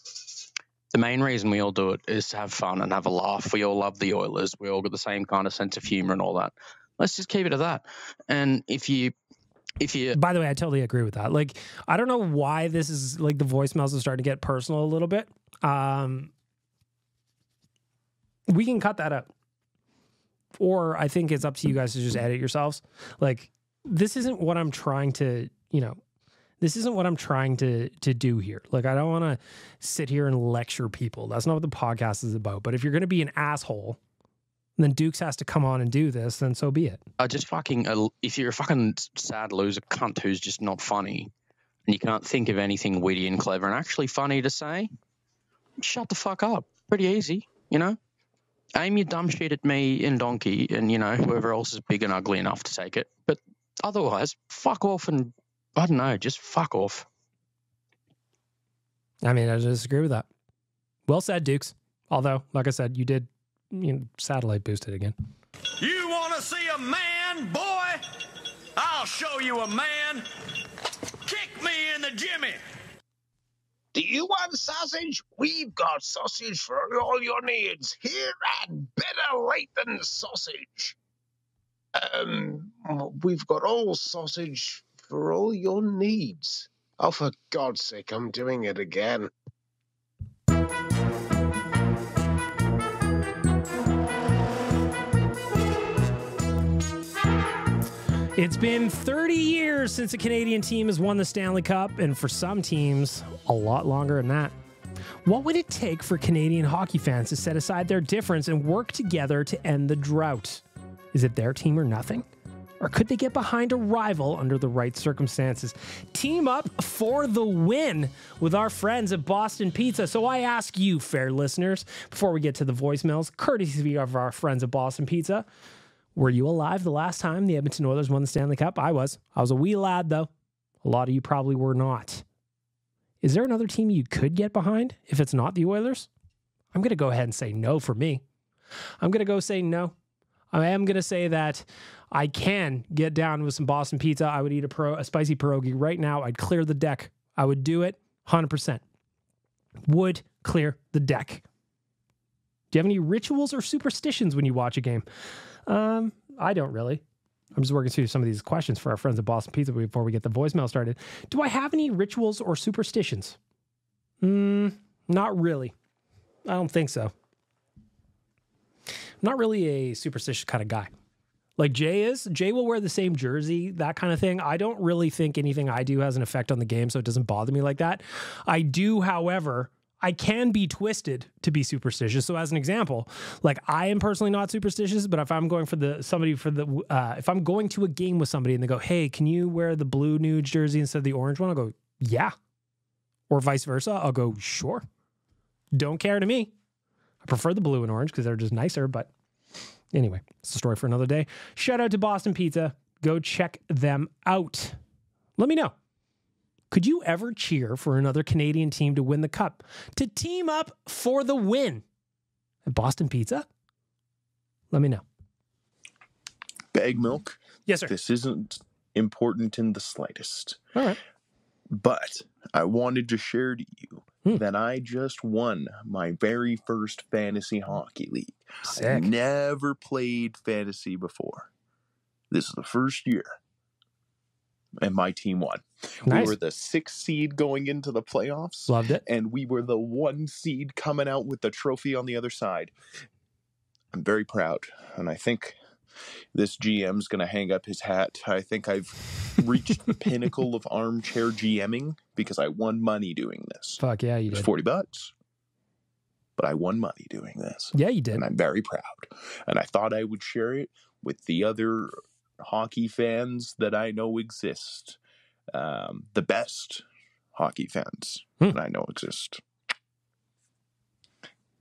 the main reason we all do it is to have fun and have a laugh. We all love the Oilers. We all got the same kind of sense of humor and all that. Let's just keep it at that. And if you by the way, I totally agree with that. Like, I don't know why this is like the voicemails are starting to get personal a little bit. We can cut that out, or I think it's up to you guys to just edit yourselves. Like, this isn't what I'm trying to, this isn't what I'm trying to do here. Like, I don't want to sit here and lecture people. That's not what the podcast is about. But if you're going to be an asshole, then Dukes has to come on and do this, then so be it. If you're a fucking sad loser cunt who's just not funny, and you can't think of anything witty and clever and actually funny to say, shut the fuck up. Pretty easy, you know? Aim your dumb shit at me and Donkey and, whoever else is big and ugly enough to take it. But otherwise, fuck off and, I don't know, just fuck off. I mean, I disagree with that. Well said, Dukes. Although, like I said, you did satellite boosted again. You want to see a man, boy? I'll show you a man. Kick me in the jimmy. Do you want sausage? We've got sausage for all your needs here at Better Lait Than Sausage. We've got all sausage for all your needs. Oh, for God's sake, I'm doing it again. It's been 30 years since a Canadian team has won the Stanley Cup, and for some teams, a lot longer than that. What would it take for Canadian hockey fans to set aside their difference and work together to end the drought? Is it their team or nothing? Or could they get behind a rival under the right circumstances? Team up for the win with our friends at Boston Pizza. So I ask you, fair listeners, before we get to the voicemails, courtesy of our friends at Boston Pizza, were you alive the last time the Edmonton Oilers won the Stanley Cup? I was. I was a wee lad, though. A lot of you probably were not. Is there another team you could get behind if it's not the Oilers? I'm going to go ahead and say no for me. I'm going to go say no. I am going to say that I can get down with some Boston Pizza. I would eat a spicy pierogi right now. I'd clear the deck. I would do it 100%. Would clear the deck. Do you have any rituals or superstitions when you watch a game? I don't really. I'm just working through some of these questions for our friends at Boston Pizza before we get the voicemail started. Do I have any rituals or superstitions? Not really. I don't think so. I'm not really a superstitious kind of guy. Like Jay is. Jay will wear the same jersey, that kind of thing. I don't really think anything I do has an effect on the game, so it doesn't bother me like that. I do, however, I can be twisted to be superstitious. So as an example, like I am personally not superstitious, but if I'm going if I'm going to a game with somebody and they go, hey, can you wear the blue Nuge jersey instead of the orange one? I'll go, yeah. Or vice versa. I'll go, sure. Don't care to me. I prefer the blue and orange because they're just nicer, but anyway, it's a story for another day. Shout out to Boston Pizza. Go check them out. Let me know. Could you ever cheer for another Canadian team to win the cup? To team up for the win? At Boston Pizza? Let me know. Bag milk? Yes, sir. This isn't important in the slightest. All right. But I wanted to share to you that I just won my very first fantasy hockey league. Sick. I never played fantasy before. This is the first year. and my team won. Nice. We were the 6th seed going into the playoffs. Loved it. And we were the 1 seed coming out with the trophy on the other side. I'm very proud. And I think this GM's going to hang up his hat. I think I've reached the pinnacle of armchair GMing because I won money doing this. Fuck yeah, you It was did. $40. But I won money doing this. Yeah, you did. And I'm very proud. And I thought I would share it with the other hockey fans that I know exist. The best hockey fans that I know exist.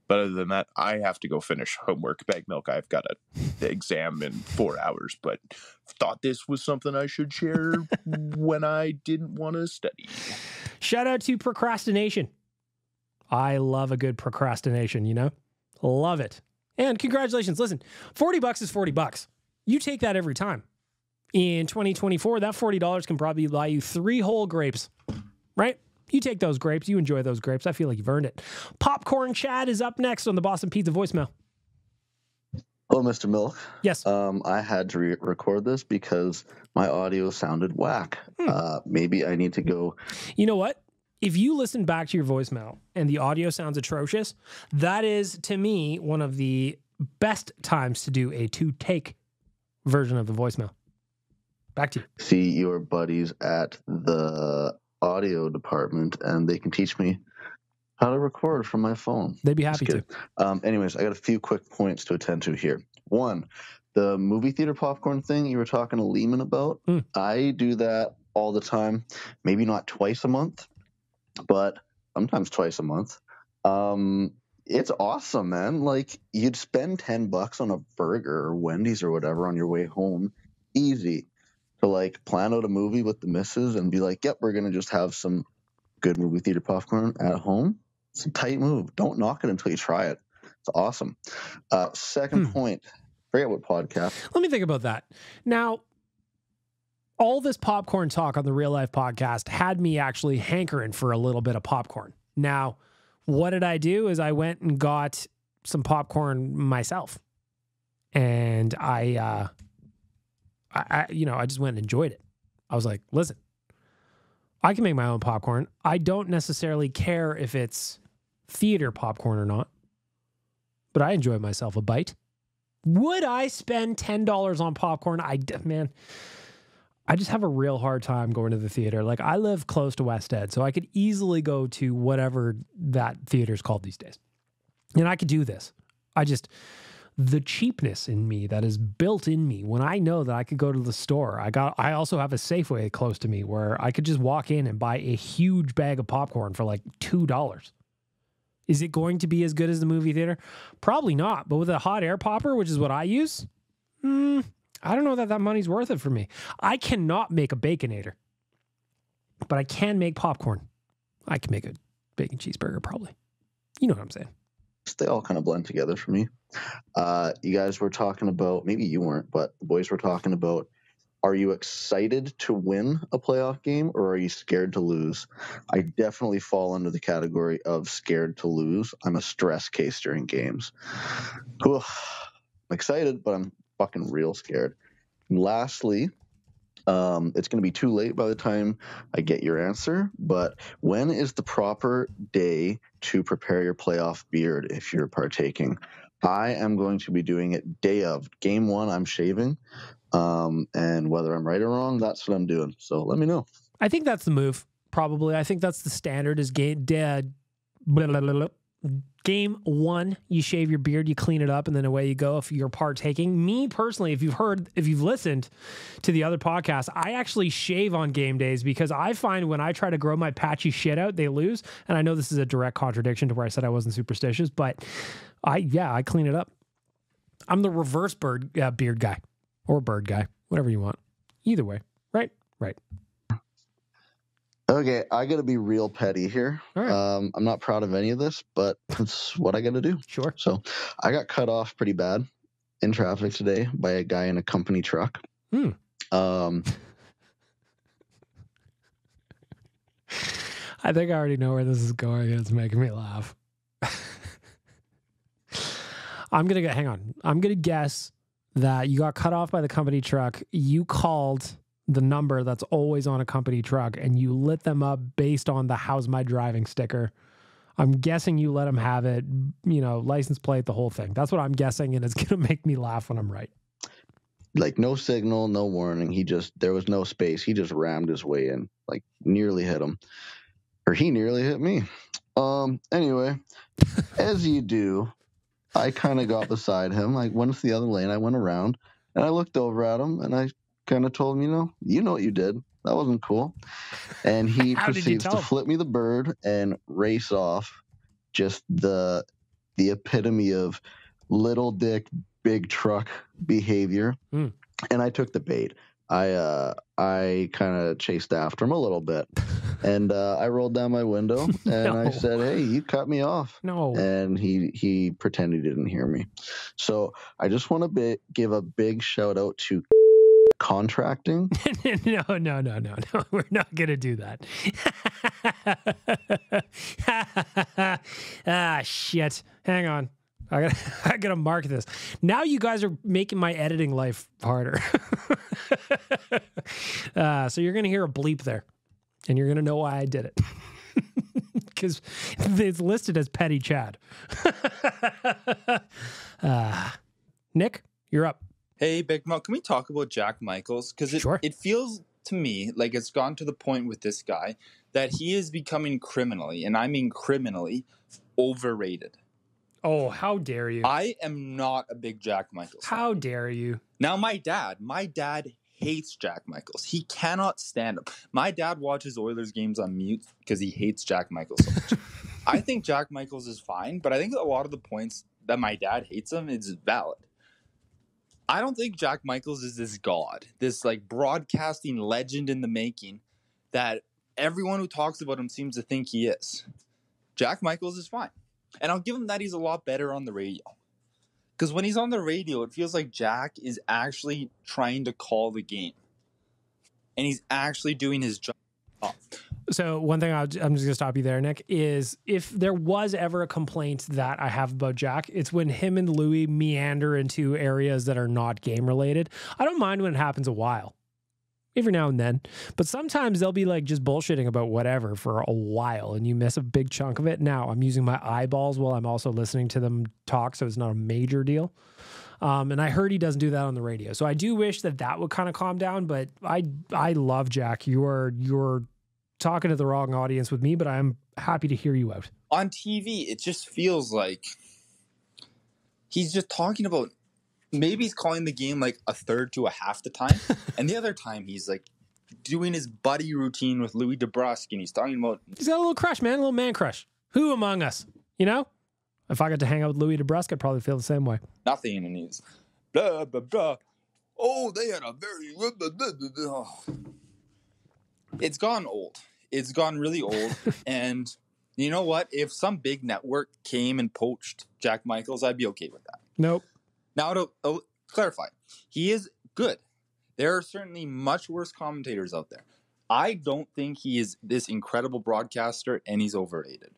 But other than that, I have to go finish homework. Bag milk, I've got an exam in 4 hours. But thought this was something I should share when I didn't want to study. Shout out to procrastination. I love a good procrastination, you know? Love it. And congratulations. Listen, $40 is $40. You take that every time. In 2024, that $40 can probably buy you 3 whole grapes, right? You take those grapes. You enjoy those grapes. I feel like you've earned it. Popcorn Chad is up next on the Boston Pizza voicemail. Hello, Mr. Milk. Yes. I had to record this because my audio sounded whack. Maybe I need to go. You know what? If you listen back to your voicemail and the audio sounds atrocious, that is, to me, one of the best times to do a 2-take version of the voicemail. Back to you. See your buddies at the audio department, and they can teach me how to record from my phone. They'd be happy to. Anyways, I got a few quick points to attend to here. One, the movie theater popcorn thing you were talking to Lehman about. I do that all the time. Maybe not twice a month, but sometimes twice a month. It's awesome, man. Like, you'd spend $10 on a burger or Wendy's or whatever on your way home. Easy. To like plan out a movie with the missus and be like, yep, we're going to just have some good movie theater popcorn at home. It's a tight move. Don't knock it until you try it. It's awesome. Second point, forget what podcast. Let me think about that. Now, all this popcorn talk on the Real Life podcast had me actually hankering for a little bit of popcorn. Now, what did I do is I went and got some popcorn myself. And I just went and enjoyed it. I was like, listen, I can make my own popcorn. I don't necessarily care if it's theater popcorn or not, but I enjoy myself a bite. Would I spend $10 on popcorn? I just have a real hard time going to the theater. Like, I live close to West Ed, so I could easily go to whatever that theater's called these days. And I could do this. The cheapness in me that is built in me when I know that I could go to the store. I also have a Safeway close to me where I could just walk in and buy a huge bag of popcorn for like $2. Is it going to be as good as the movie theater? Probably not. But with a hot air popper, which is what I use, I don't know that money's worth it for me. I cannot make a Baconator, but I can make popcorn. I can make a bacon cheeseburger probably. You know what I'm saying? They all kind of blend together for me. You guys were talking about, maybe you weren't, but the boys were talking about, are you excited to win a playoff game or are you scared to lose? I definitely fall under the category of scared to lose. I'm a stress case during games. I'm excited, but I'm fucking real scared. And lastly, it's going to be too late by the time I get your answer, but when is the proper day to prepare your playoff beard if you're partaking? I am going to be doing it day of. Game 1, I'm shaving. And whether I'm right or wrong, that's what I'm doing. So let me know. I think that's the move, probably. I think that's the standard is Game 1, you shave your beard, you clean it up, and then away you go if you're partaking. Me personally, if you've listened to the other podcasts, I actually shave on game days because I find when I try to grow my patchy shit out, they lose. And I know this is a direct contradiction to where I said I wasn't superstitious, but I clean it up. I'm the reverse beard guy or bird guy, whatever you want. Either way, right? Right. Okay, I got to be real petty here. All right. I'm not proud of any of this, but it's what I got to do. Sure. So I got cut off pretty bad in traffic today by a guy in a company truck. I think I already know where this is going. It's making me laugh. I'm going to guess that you got cut off by the company truck. You called the number that's always on a company truck and you lit them up based on the "How's my driving" sticker. I'm guessing you let him have it, you know, license plate, the whole thing. That's what I'm guessing, and it's going to make me laugh when I'm right. Like, no signal, no warning. There was no space. He just rammed his way in, like, nearly hit him. Or he nearly hit me. Anyway, as you do, I kind of got beside him. I went to the other lane. I went around, and I looked over at him, and I kind of told him, you know what you did. That wasn't cool. And he proceeds to flip me the bird and race off. Just the epitome of little dick, big truck behavior. And I took the bait. I kind of chased after him a little bit. And I rolled down my window and I said, "Hey, you cut me off." No. And he pretended he didn't hear me. So I just want to give a big shout out to contracting. No. We're not going to do that. Shit. Hang on. I gotta mark this. Now you guys are making my editing life harder. So you're going to hear a bleep there. And you're going to know why I did it. Because it's listed as Petty Chad. Nick, you're up. Hey, Big Mo, can we talk about Jack Michaels? Because it feels to me like it's gone to the point with this guy that he is becoming criminally, and I mean criminally, overrated. Oh, how dare you. I am not a big Jack Michaels fan. How dare you. Now, my dad hates Jack Michaels. He cannot stand him. My dad watches Oilers games on mute because he hates Jack Michaels so much. I think Jack Michaels is fine, but I think a lot of the points that my dad hates him is valid. I don't think Jack Michaels is this god, this like broadcasting legend in the making that everyone who talks about him seems to think he is. Jack Michaels is fine. And I'll give him that he's a lot better on the radio. Because when he's on the radio, it feels like Jack is actually trying to call the game. And he's actually doing his job. So one thing I'm just going to stop you there, Nick, is if there was ever a complaint that I have about Jack, it's when him and Louis meander into areas that are not game related. I don't mind when it happens a while, every now and then, but sometimes they'll be like just bullshitting about whatever for a while and you miss a big chunk of it. Now I'm using my eyeballs while I'm also listening to them talk, so it's not a major deal. And I heard he doesn't do that on the radio. So I do wish that would kind of calm down, but I love Jack. You're talking to the wrong audience with me, but I'm happy to hear you out. On TV, it just feels like he's just talking about, maybe he's calling the game like a third to a half the time. And the other time he's like doing his buddy routine with Louis DeBrusque and he's talking about... He's got a little crush, man, a little man crush. Who among us? You know? If I got to hang out with Louis DeBrusque, I'd probably feel the same way. Nothing, and he's blah, blah, blah. Oh, they had a very... Blah, blah, blah, blah. It's gone old. It's gone really old. And you know what? If some big network came and poached Jack Michaels, I'd be okay with that. Nope. Now, to clarify, he is good. There are certainly much worse commentators out there. I don't think he is this incredible broadcaster, and he's overrated.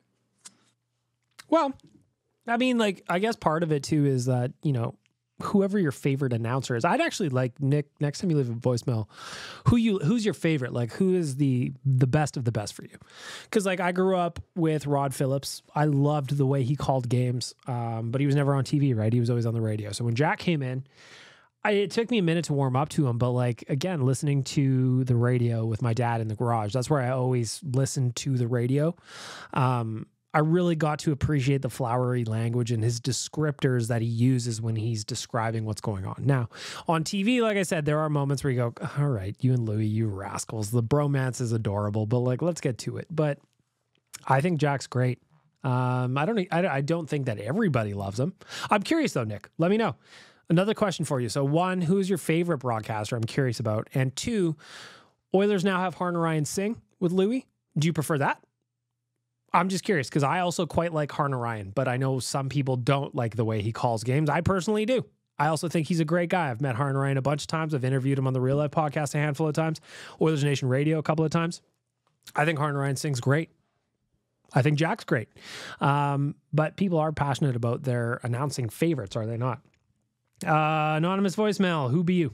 Well, I mean, like, I guess part of it, too, is that, you know, whoever your favorite announcer is. I'd actually like, Nick, next time you leave a voicemail, who's your favorite? Like, who is the best of the best for you? Because, like, I grew up with Rod Phillips. I loved the way he called games, but he was never on TV, right? He was always on the radio. So when Jack came in, it took me a minute to warm up to him, but, like, again, listening to the radio with my dad in the garage, that's where I always listened to the radio. I really got to appreciate the flowery language and his descriptors that he uses when he's describing what's going on. Now, on TV, like I said, there are moments where you go, all right, you and Louis, you rascals. The bromance is adorable, but like, let's get to it. But I think Jack's great. I don't think that everybody loves him. I'm curious though, Nick, let me know. Another question for you. So one, who's your favorite broadcaster? I'm curious about. And two, Oilers now have Harner Ryan Singh with Louis. Do you prefer that? I'm just curious because I also quite like Harner Ryan, but I know some people don't like the way he calls games. I personally do. I also think he's a great guy. I've met Harner Ryan a bunch of times. I've interviewed him on the Real Life podcast a handful of times, Oilersnation Radio a couple of times. I think Harner Ryan Singh's great. I think Jack's great. But people are passionate about their announcing favorites, are they not? Anonymous voicemail, who be you?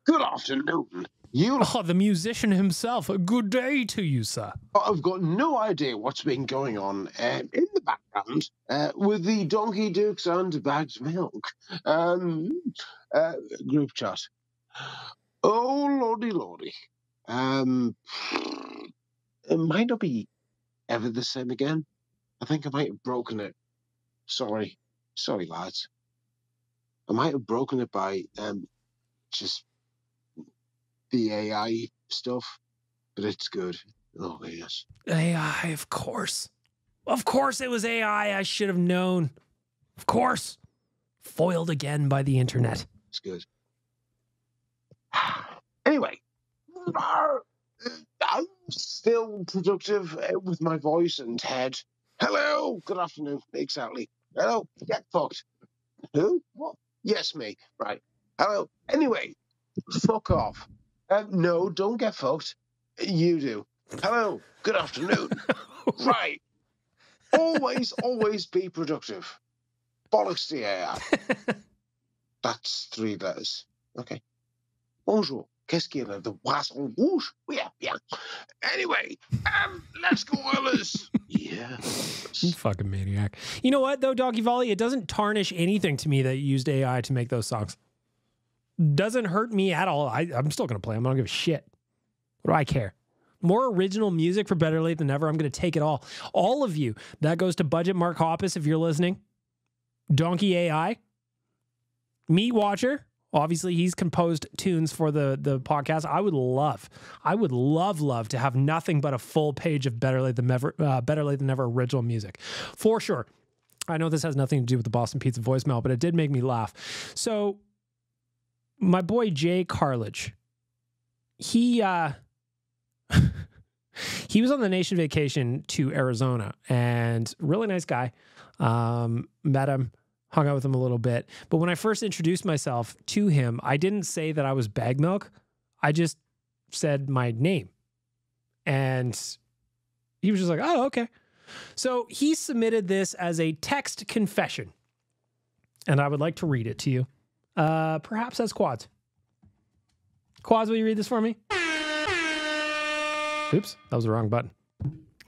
Good afternoon. Oh, the musician himself. A good day to you, sir. I've got no idea what's been going on in the background with the Donkey Dukes and Bagged Milk group chat. Oh, lordy, lordy. It might not be ever the same again. I think I might have broken it. Sorry, lads. I might have broken it by just the AI stuff, but it's good. Oh, yes. AI, of course. Of course it was AI. I should have known. Of course. Foiled again by the internet. It's good. Anyway, I'm still productive with my voice and head. Hello, good afternoon. Exactly. Hello, get fucked. Who? What? Yes, me. Right. Hello. Anyway, fuck off. No, don't get fucked. You do. Hello, good afternoon. Right. Always be productive. Bollocks to AI. That's 3 letters. Okay. Bonjour. Qu'est-ce qu'il y a de poisson rouge? Yeah. Anyway, let's go Oilers. Yeah. You fucking maniac. You know what, though, Doggy Volley? It doesn't tarnish anything to me that you used AI to make those songs. Doesn't hurt me at all. I'm still going to play them. I don't give a shit. What do I care? More original music for Better Late Than Never. I'm going to take it all. All of you. That goes to Budget Mark Hoppus if you're listening. Donkey AI. Meat Watcher. Obviously, he's composed tunes for the podcast. I would love to have nothing but a full page of Better Late Than Never original music. For sure. I know this has nothing to do with the Boston Pizza voicemail, but it did make me laugh. So, my boy Jay Carledge, he was on the nation vacation to Arizona, and really nice guy. Met him. Hung out with him a little bit. But when I first introduced myself to him, I didn't say that I was Bag Milk. I just said my name. And he was just like, oh, okay. So he submitted this as a text confession. And I would like to read it to you. Perhaps as Quads. Quads, will you read this for me? Oops, that was the wrong button.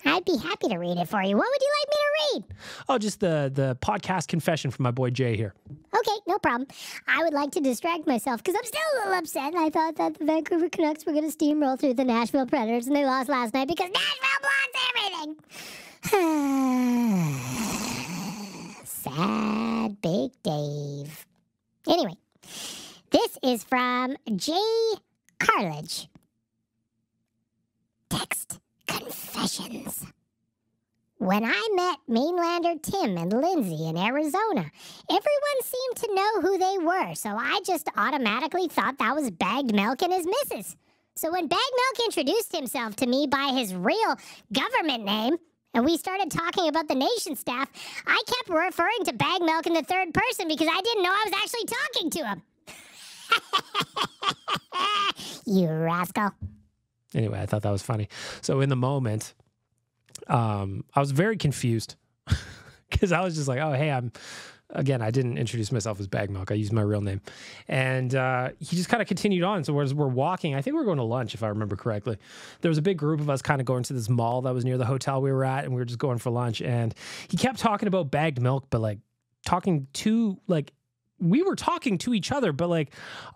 I'd be happy to read it for you. What would you like me to read? Oh, just the podcast confession from my boy Jay here. Okay, no problem. I would like to distract myself because I'm still a little upset. I thought that the Vancouver Canucks were going to steamroll through the Nashville Predators, and they lost last night because Nashville blocks everything. Sad Big Dave. Anyway, this is from Jay Carledge. Text confessions. When I met Mainlander Tim and Lindsay in Arizona, everyone seemed to know who they were, so I just automatically thought that was Bagged Milk and his missus. So when Bagged Milk introduced himself to me by his real government name, and we started talking about the nation staff, I kept referring to Bagged Milk in the third person because I didn't know I was actually talking to him. You rascal. Anyway, I thought that was funny. So in the moment, I was very confused because I was just like, oh, hey, I didn't introduce myself as Bag Milk. I used my real name. And he just kind of continued on. So as we're walking, I think we were going to lunch, if I remember correctly. There was a big group of us kind of going to this mall that was near the hotel we were at, and we were just going for lunch. And he kept talking about Bagged Milk, but we were talking to each other, but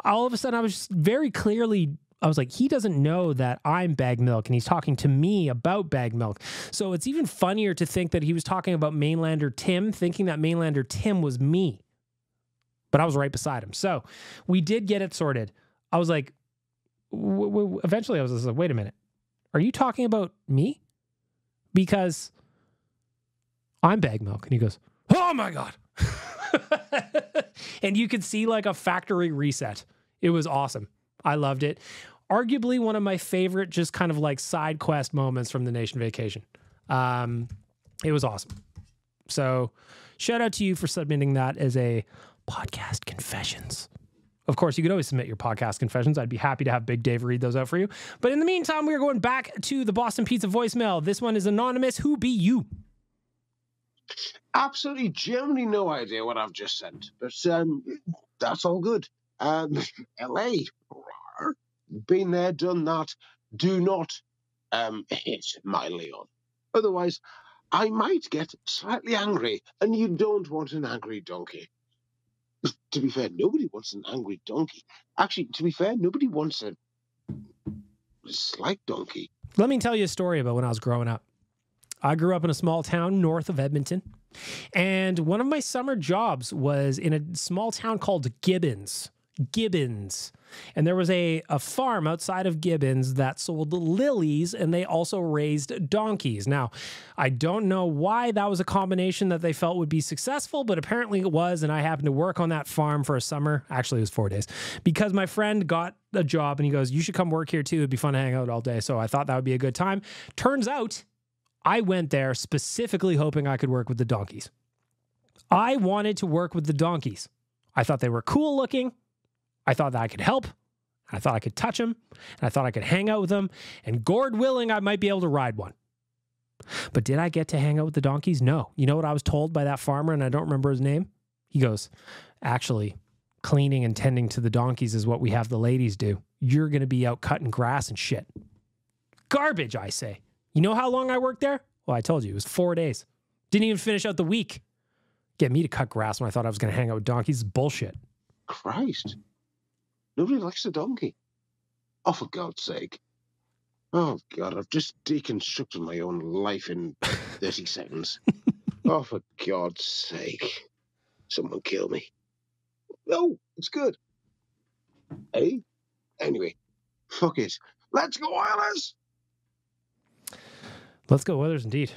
all of a sudden I was just very clearly, I was like, he doesn't know that I'm Bagged Milk, and he's talking to me about Bagged Milk. So it's even funnier to think that he was talking about Mainlander Tim, thinking that Mainlander Tim was me. But I was right beside him. So we did get it sorted. I was like, eventually I was just like, wait a minute. Are you talking about me? Because I'm Bagged Milk. And he goes, oh my God. And you could see a factory reset. It was awesome. I loved it. Arguably one of my favorite just kind of side quest moments from the nation vacation. It was awesome. So shout out to you for submitting that as a podcast confessions. Of course, you could always submit your podcast confessions. I'd be happy to have Big Dave read those out for you. But in the meantime, we're going back to the Boston Pizza voicemail. This one is anonymous. Who be you? Absolutely, genuinely no idea what I've just sent, but that's all good. LA, Been there, done that. Do not hit my Leon. Otherwise, I might get slightly angry, and you don't want an angry donkey. To be fair, nobody wants an angry donkey. Actually, to be fair, nobody wants a slight donkey. Let me tell you a story about when I was growing up. I grew up in a small town north of Edmonton, and one of my summer jobs was in a small town called Gibbons. And there was a farm outside of Gibbons that sold lilies, and they also raised donkeys. Now, I don't know why that was a combination that they felt would be successful, but apparently it was, and I happened to work on that farm for a summer. Actually, it was 4 days, because my friend got a job, and he goes, you should come work here too. It'd be fun to hang out all day. So I thought that would be a good time. Turns out, I went there specifically hoping I could work with the donkeys. I wanted to work with the donkeys. I thought they were cool looking. I thought that I could help. I thought I could touch them. And I thought I could hang out with them. And Gord willing, I might be able to ride one. But did I get to hang out with the donkeys? No. You know what I was told by that farmer, and I don't remember his name? He goes, actually, cleaning and tending to the donkeys is what we have the ladies do. You're going to be out cutting grass and shit. Garbage, I say. You know how long I worked there? Well, I told you, it was 4 days. Didn't even finish out the week. Get me to cut grass when I thought I was going to hang out with donkeys is bullshit. Christ. Nobody likes a donkey. Oh, for God's sake. Oh, God, I've just deconstructed my own life in 30 seconds. Oh, for God's sake. Someone kill me. No, it's good. Hey? Anyway, fuck it. Let's go, Oilers! Let's go Oilers indeed.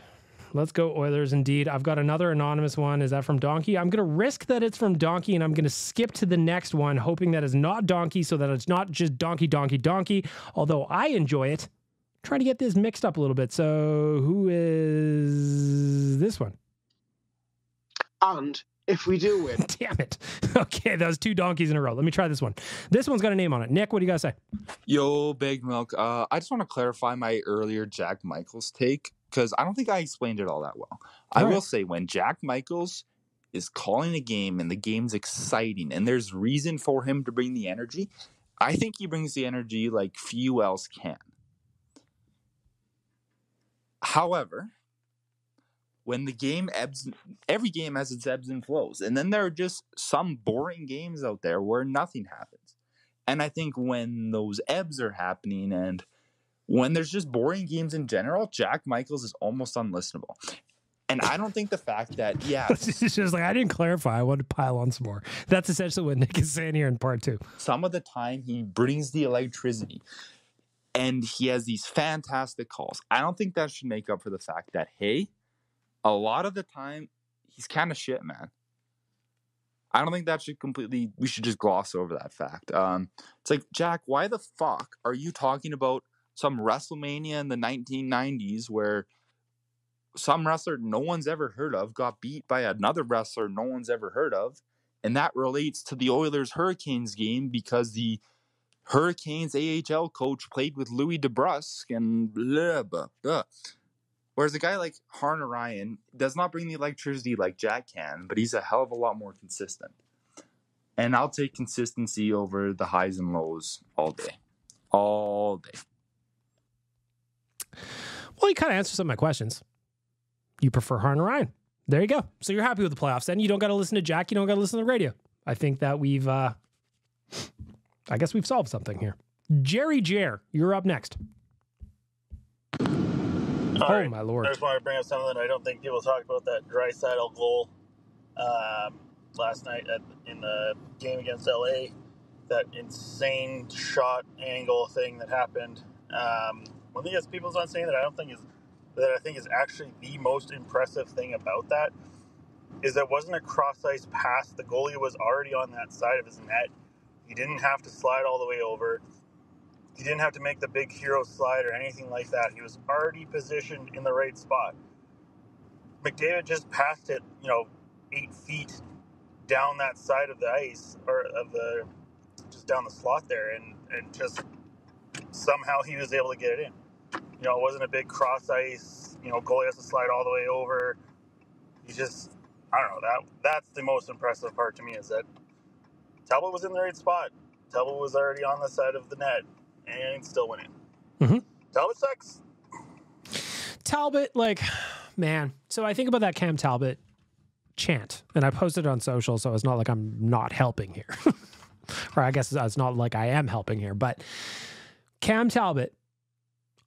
Let's go Oilers indeed. I've got another anonymous one. Is that from Donkey? I'm going to risk that it's from Donkey, and I'm going to skip to the next one, hoping that it's not Donkey, so that it's not just Donkey. Although I enjoy it. Try to get this mixed up a little bit. So who is this one? And if we do win... Damn it. Okay, that was 2 donkeys in a row. Let me try this one. This one's got a name on it. Nick, what do you guys say? Yo, Big Milk. I just want to clarify my earlier Jack Michaels take, because I don't think I explained it all that well. I will say, when Jack Michaels is calling a game and the game's exciting and there's reason for him to bring the energy, I think he brings the energy like few else can. However, when the game ebbs, every game has its ebbs and flows. And then there are just some boring games out there where nothing happens. And I think when those ebbs are happening and when there's just boring games in general, Jack Michaels is almost unlistenable. And I don't think the fact that, It's just like, I didn't clarify. I wanted to pile on some more. That's essentially what Nick is saying here in part 2. Some of the time he brings the electricity and he has these fantastic calls. I don't think that should make up for the fact that, hey, a lot of the time he's kind of shit, man. I don't think that should we should just gloss over that fact. It's like, Jack, why the fuck are you talking about some WrestleMania in the 1990s where some wrestler no one's ever heard of got beat by another wrestler no one's ever heard of, and that relates to the Oilers-Hurricanes game because the Hurricanes AHL coach played with Louis DeBrusque and blah, blah, blah. Whereas a guy like Harner Ryan does not bring the electricity like Jack can, but he's a hell of a lot more consistent. And I'll take consistency over the highs and lows all day. All day. Well, you kind of answered some of my questions. You prefer Harner Ryan. There you go. So you're happy with the playoffs. Then you don't got to listen to Jack. You don't got to listen to the radio. I think that we've, I guess we've solved something here. Jerry Jer, you're up next. Right. My Lord. I just want to bring up something I don't think people talk about, that Draisaitl goal last night in the game against LA. That insane shot angle thing that happened. One thing that people's not saying that I think is actually the most impressive thing about that is that it wasn't a cross ice pass. The goalie was already on that side of his net. He didn't have to slide all the way over. He didn't have to make the big hero slide or anything like that. He was already positioned in the right spot. McDavid just passed it, 8 feet down that side of the ice, or just down the slot there, and just somehow he was able to get it in. It wasn't a big cross ice, goalie has to slide all the way over. He just, I don't know, that's the most impressive part to me, is that Talbot was in the right spot. Talbot was already on the side of the net, and still win it. Mm-hmm. Talbot sucks. Talbot, like, man. So I think about that Cam Talbot chant, and I posted it on social, so it's not like I'm not helping here. Or I guess it's not like I am helping here, but Cam Talbot,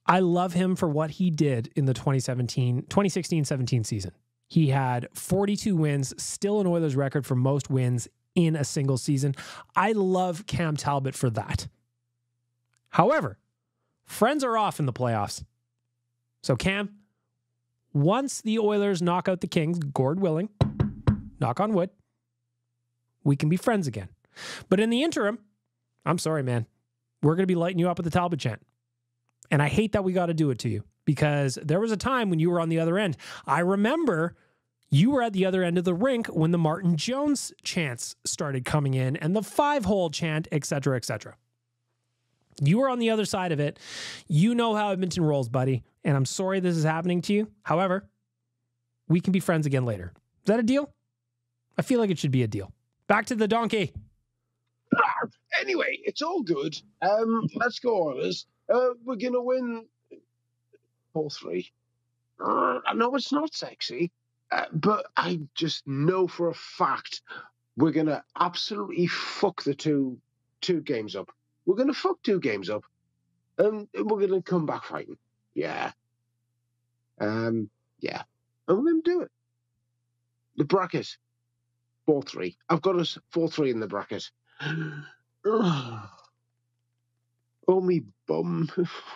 I love him for what he did in the 2016-17 season. He had 42 wins, still an Oilers record for most wins in a single season. I love Cam Talbot for that. However, friends are off in the playoffs. So Cam, once the Oilers knock out the Kings, Gord willing, knock on wood, we can be friends again. But in the interim, I'm sorry, man, we're going to be lighting you up with the Talbot chant. And I hate that we got to do it to you, because there was a time when you were on the other end. I remember you were at the other end of the rink when the Martin Jones chants started coming in and the 5-hole chant, et cetera, et cetera. You were on the other side of it. You know how Edmonton rolls, buddy. And I'm sorry this is happening to you. However, we can be friends again later. Is that a deal? I feel like it should be a deal. Back to the donkey. Anyway, it's all good. Let's go, Oilers. We're going to win 4-3. I know it's not sexy, but I just know for a fact we're going to absolutely fuck the two games up. We're going to fuck 2 games up, and we're going to come back fighting. Yeah. Yeah. And we're going to do it. The bracket, 4-3. I've got us 4-3 in the bracket. Oh, me bum.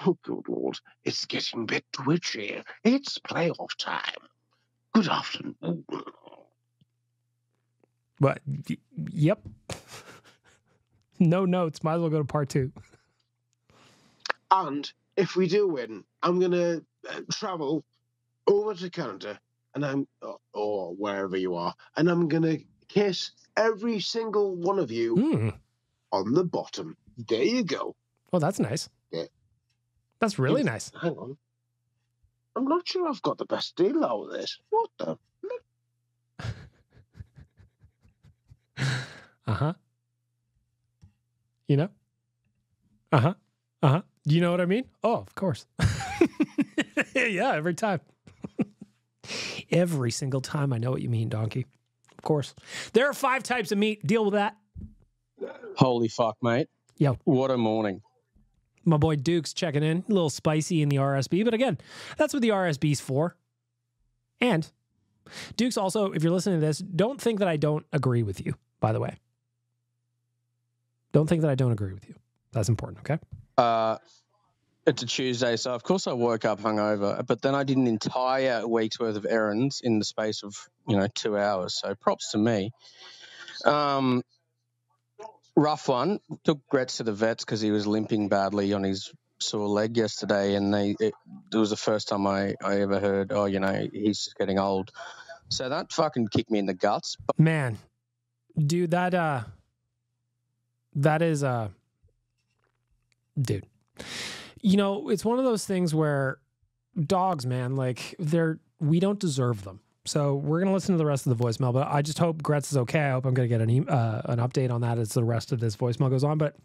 Oh, good Lord. It's getting a bit twitchy. It's playoff time. Good afternoon. But, yep. No notes. Might as well go to part 2. And if we do win, I'm going to travel over to Canada, and or wherever you are, and I'm going to kiss every single one of you on the bottom. There you go. Oh, that's nice. Yeah. That's really nice. Hang on. I'm not sure I've got the best deal out of this. What the? Uh-huh. You know? Uh-huh. Uh-huh. Do you know what I mean? Oh, of course. Yeah, every time. Every single time I know what you mean, donkey. Of course. There are 5 types of meat. Deal with that. Holy fuck, mate. Yo. What a morning. My boy Duke's checking in. A little spicy in the RSB, but again, that's what the RSB's for. And Duke's also, if you're listening to this, don't think that I don't agree with you, by the way. Don't think that I don't agree with you. That's important, okay? It's a Tuesday, so of course I woke up hungover, but then I did an entire week's worth of errands in the space of, 2 hours. So props to me. Rough one. Took Gretz to the vets because he was limping badly on his sore leg yesterday, and it was the first time I ever heard, he's just getting old. So that fucking kicked me in the guts. Man, dude, that is dude. It's one of those things where dogs, man, like we don't deserve them. So we're going to listen to the rest of the voicemail, but I just hope Gretz is okay. I hope I'm going to get an update on that as the rest of this voicemail goes on. But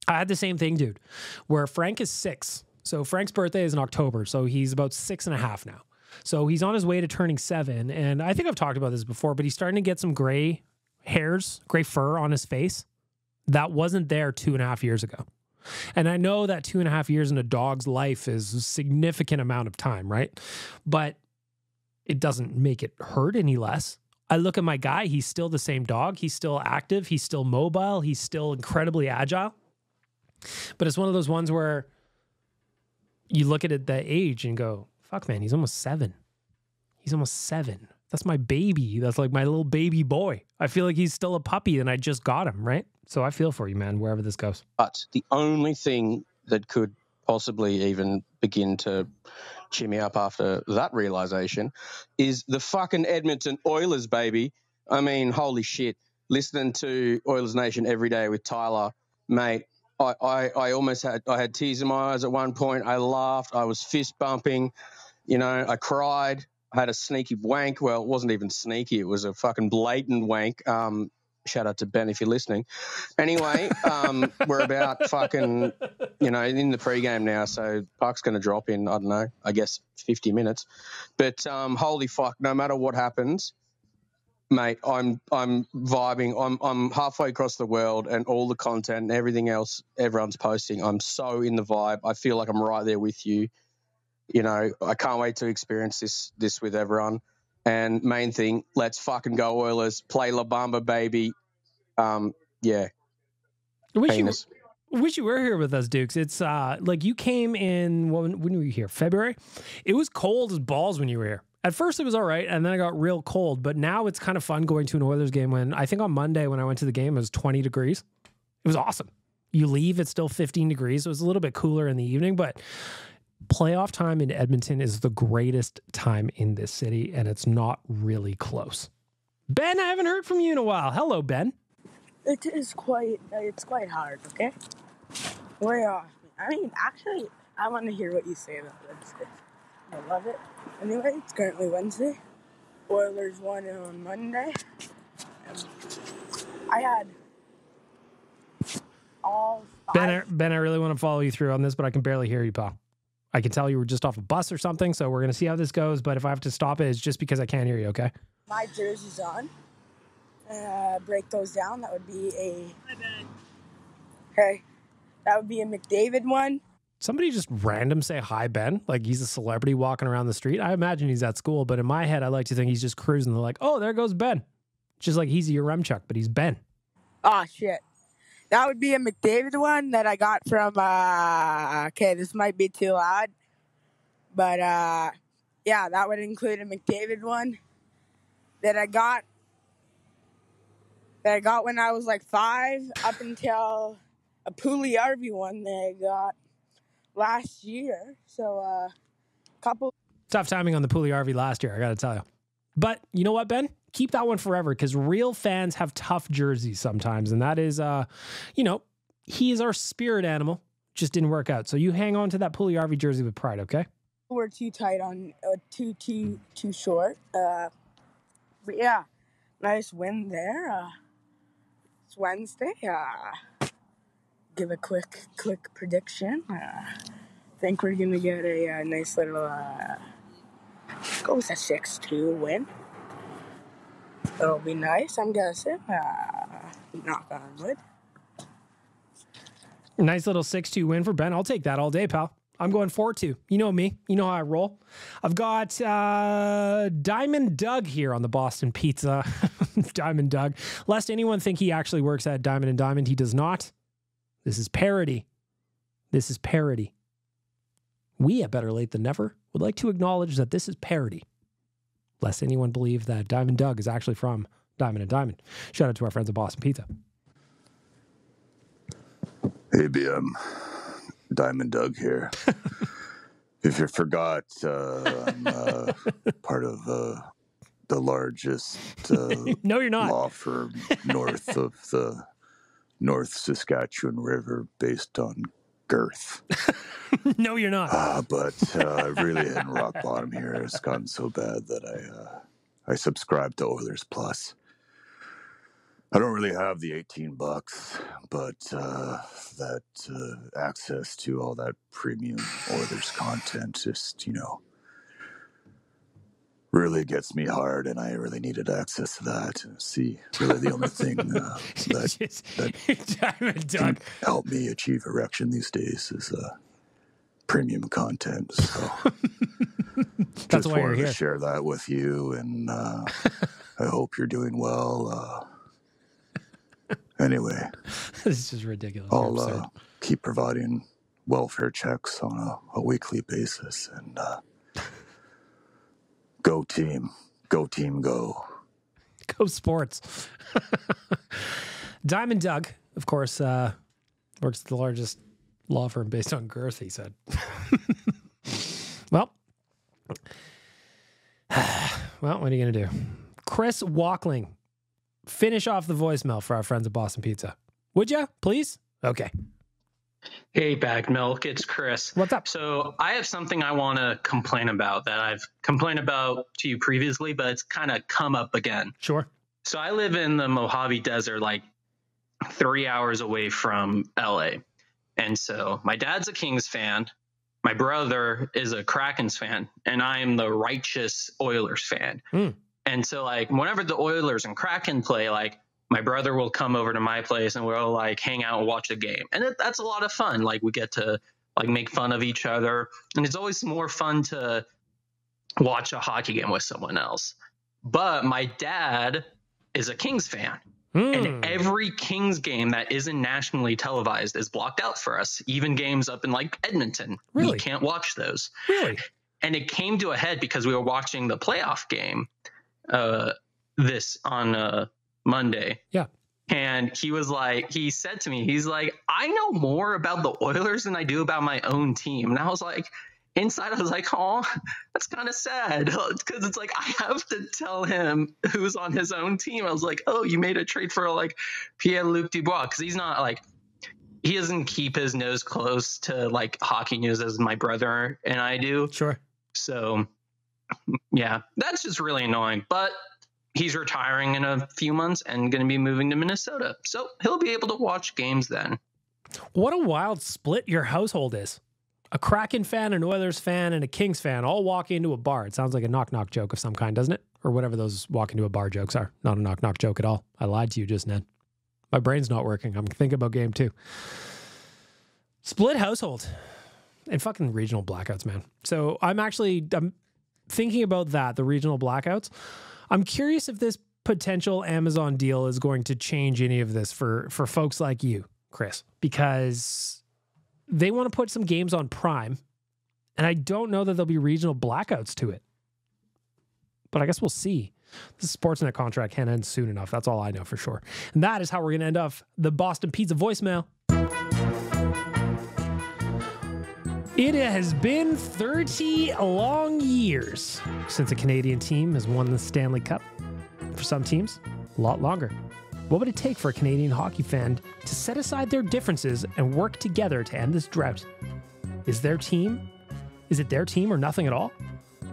I had the same thing, dude, where Frank is 6. So Frank's birthday is in October. So he's about 6.5 now. So he's on his way to turning 7. And I think I've talked about this before, but he's starting to get some gray fur on his face. That wasn't there 2.5 years ago. And I know that 2.5 years in a dog's life is a significant amount of time, right? But it doesn't make it hurt any less. I look at my guy, he's still the same dog. He's still active. He's still mobile. He's still incredibly agile. But it's one of those ones where you look at it that age and go, fuck, man, he's almost 7. He's almost 7. That's my baby. That's like my little baby boy. I feel like he's still a puppy and I just got him, right? So I feel for you, man, wherever this goes. But the only thing that could possibly even begin to cheer me up after that realization is the fucking Edmonton Oilers, baby. I mean, holy shit. Listening to Oilersnation every day with Tyler, mate, I almost had tears in my eyes at one point. I laughed. I was fist bumping. I cried. I had a sneaky wank. Well, it wasn't even sneaky. It was a fucking blatant wank. Shout out to Ben if you're listening. Anyway, we're about fucking, in the pregame now, so Puck's going to drop in, I don't know, I guess 50 minutes. But holy fuck, no matter what happens, mate, I'm vibing. I'm halfway across the world, and all the content and everything else everyone's posting, I'm so in the vibe. I feel like I'm right there with you. I can't wait to experience this with everyone. And main thing, let's fucking go Oilers. Play La Bamba, baby. Yeah. Wish you were here with us, Dukes. It's like you came in, when were you here? February? It was cold as balls when you were here. At first it was all right, and then it got real cold. But now it's kind of fun going to an Oilers game when, I think on Monday when I went to the game, it was 20 degrees. It was awesome. You leave, it's still 15 degrees. So it was a little bit cooler in the evening, but playoff time in Edmonton is the greatest time in this city, and it's not really close. Ben, I haven't heard from you in a while. Hello, Ben. It's quite hard, okay? Way off. I mean, actually, I want to hear what you say about Wednesday. I love it. Anyway, it's currently Wednesday. Oilers won on Monday. I had all five. Ben, I really want to follow you through on this, but I can barely hear you, pal. I can tell you were just off a bus or something, so we're going to see how this goes, but if I have to stop it, it's just because I can't hear you, okay? My jersey's on. Break those down. That would be that would be a McDavid one. Somebody just random say hi, Ben, like he's a celebrity walking around the street. I imagine he's at school, but in my head, I like to think he's just cruising. They're like, oh, there goes Ben. Just like he's a Yaremchuk, but he's Ben. Oh, shit. That would be a McDavid one that I got from, okay, this might be too loud, but yeah, that would include a McDavid one that I got when I was like 5, up until a Pugliarvi one that I got last year. So couple tough timing on the Pugliarvi last year, I got to tell you. But you know what, Ben? Keep that one forever, because real fans have tough jerseys sometimes, and that is, he is our spirit animal. Just didn't work out. So you hang on to that Pugliarvi jersey with pride, okay? We're too tight on too short. But yeah, nice win there. It's Wednesday. Give a quick prediction. Think we're gonna get a nice little go with a 6-2 win. That'll be nice, I'm guessing. Knock on wood. Nice little 6-2 win for Ben. I'll take that all day, pal. I'm going 4-2. You know me. You know how I roll. I've got Diamond Doug here on the Boston Pizza. Diamond Doug. Lest anyone think he actually works at Diamond and Diamond, he does not. This is parody. This is parody. We at Better Late Than Never would like to acknowledge that this is parody. Lest anyone believe that Diamond Doug is actually from Diamond and Diamond. Shout out to our friends at Boston Pizza. Hey, BM. Diamond Doug here. If you forgot, I'm part of the largest no, you're not. law firm north of the North Saskatchewan River based on girth. No, you're not. But I've really hit rock bottom here. It's gotten so bad that I subscribe to Oilers Plus. I don't really have the $18, but that access to all that premium Oilers content just, really gets me hard, and I really needed access to that. See, really the only thing that can help me achieve erection these days is premium content. So that's just why you're wanted here. to share that with you, and I hope you're doing well. Anyway, this is ridiculous. I'll keep providing welfare checks on a weekly basis, and go team, go sports. Diamond Doug, of course, works at the largest law firm based on girth, he said. Well, what are you going to do? Chris Walkling, finish off the voicemail for our friends at Boston Pizza. Would you, please? Okay. Hey, Bag Milk, it's Chris. What's up? So I have something I want to complain about that I've complained about to you previously, but it's kind of come up again. Sure. So I live in the Mojave Desert, like 3 hours away from LA. And so my dad's a Kings fan. My brother is a Krakens fan, and I am the righteous Oilers fan. And so, like, whenever the Oilers and Kraken play, like, my brother will come over to my place and we'll, like, hang out and watch the game. And that's a lot of fun. Like, we get to, like, make fun of each other. And it's always more fun to watch a hockey game with someone else. But my dad is a Kings fan. And every Kings game that isn't nationally televised is blocked out for us. Even games up in like Edmonton, we can't watch those. And it came to a head because we were watching the playoff game this on Monday. And he was like, he said to me, he's like, I know more about the Oilers than I do about my own team. And I was like, inside, I was like, oh, that's kind of sad, because it's like I have to tell him who's on his own team. I was like, oh, you made a trade for like Pierre-Luc Dubois, because he's not like, he doesn't keep his nose close to like hockey news as my brother and I do. So yeah, that's just really annoying. But he's retiring in a few months and going to be moving to Minnesota, so he'll be able to watch games then. What a wild split your household is. A Kraken fan, an Oilers fan, and a Kings fan all walk into a bar. It sounds like a knock-knock joke of some kind, doesn't it? Or whatever those walk into a bar jokes are. Not a knock-knock joke at all. I lied to you just then. My brain's not working. I'm thinking about game 2. Split household. And fucking regional blackouts, man. So I'm thinking about that, the regional blackouts. I'm curious if this potential Amazon deal is going to change any of this for folks like you, Chris, because they want to put some games on Prime, and I don't know that there'll be regional blackouts to it. But I guess we'll see. The Sportsnet contract can't end soon enough. That's all I know for sure. And that is how we're going to end off the Boston Pizza voicemail. It has been 30 long years since a Canadian team has won the Stanley Cup. For some teams, a lot longer. What would it take for a Canadian hockey fan to set aside their differences and work together to end this drought? Is it their team or nothing at all?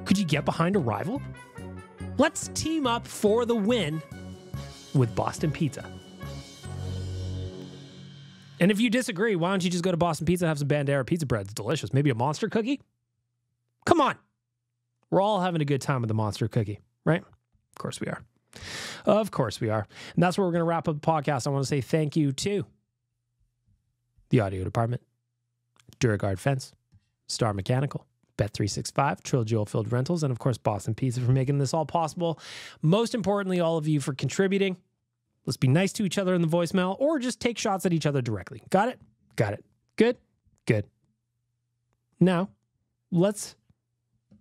Could you get behind a rival? Let's team up for the win with Boston Pizza. And if you disagree, why don't you just go to Boston Pizza and have some Bandera pizza bread? It's delicious. Maybe a monster cookie? Come on. We're all having a good time with the monster cookie, right? Of course we are. Of course we are. And that's where we're going to wrap up the podcast. I want to say thank you to the audio department, Duragard Fence, Star Mechanical, Bet365, Trilogy Oilfield Rentals, and of course Boston Pizza for making this all possible. Most importantly, all of you for contributing. Let's be nice to each other in the voicemail, or just take shots at each other directly. Got it? Got it. Good? Good. Now, let's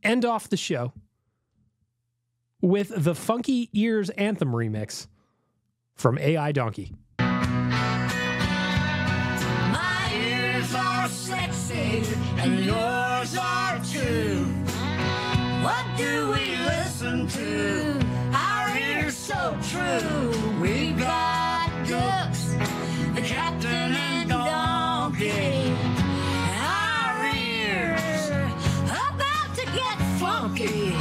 end off the show with the Funky Ears Anthem remix from AI Donkey. My ears are sexy and yours are too. What do we listen to? Our ears so true. We got ducks, the captain and donkey. Our ears about to get funky.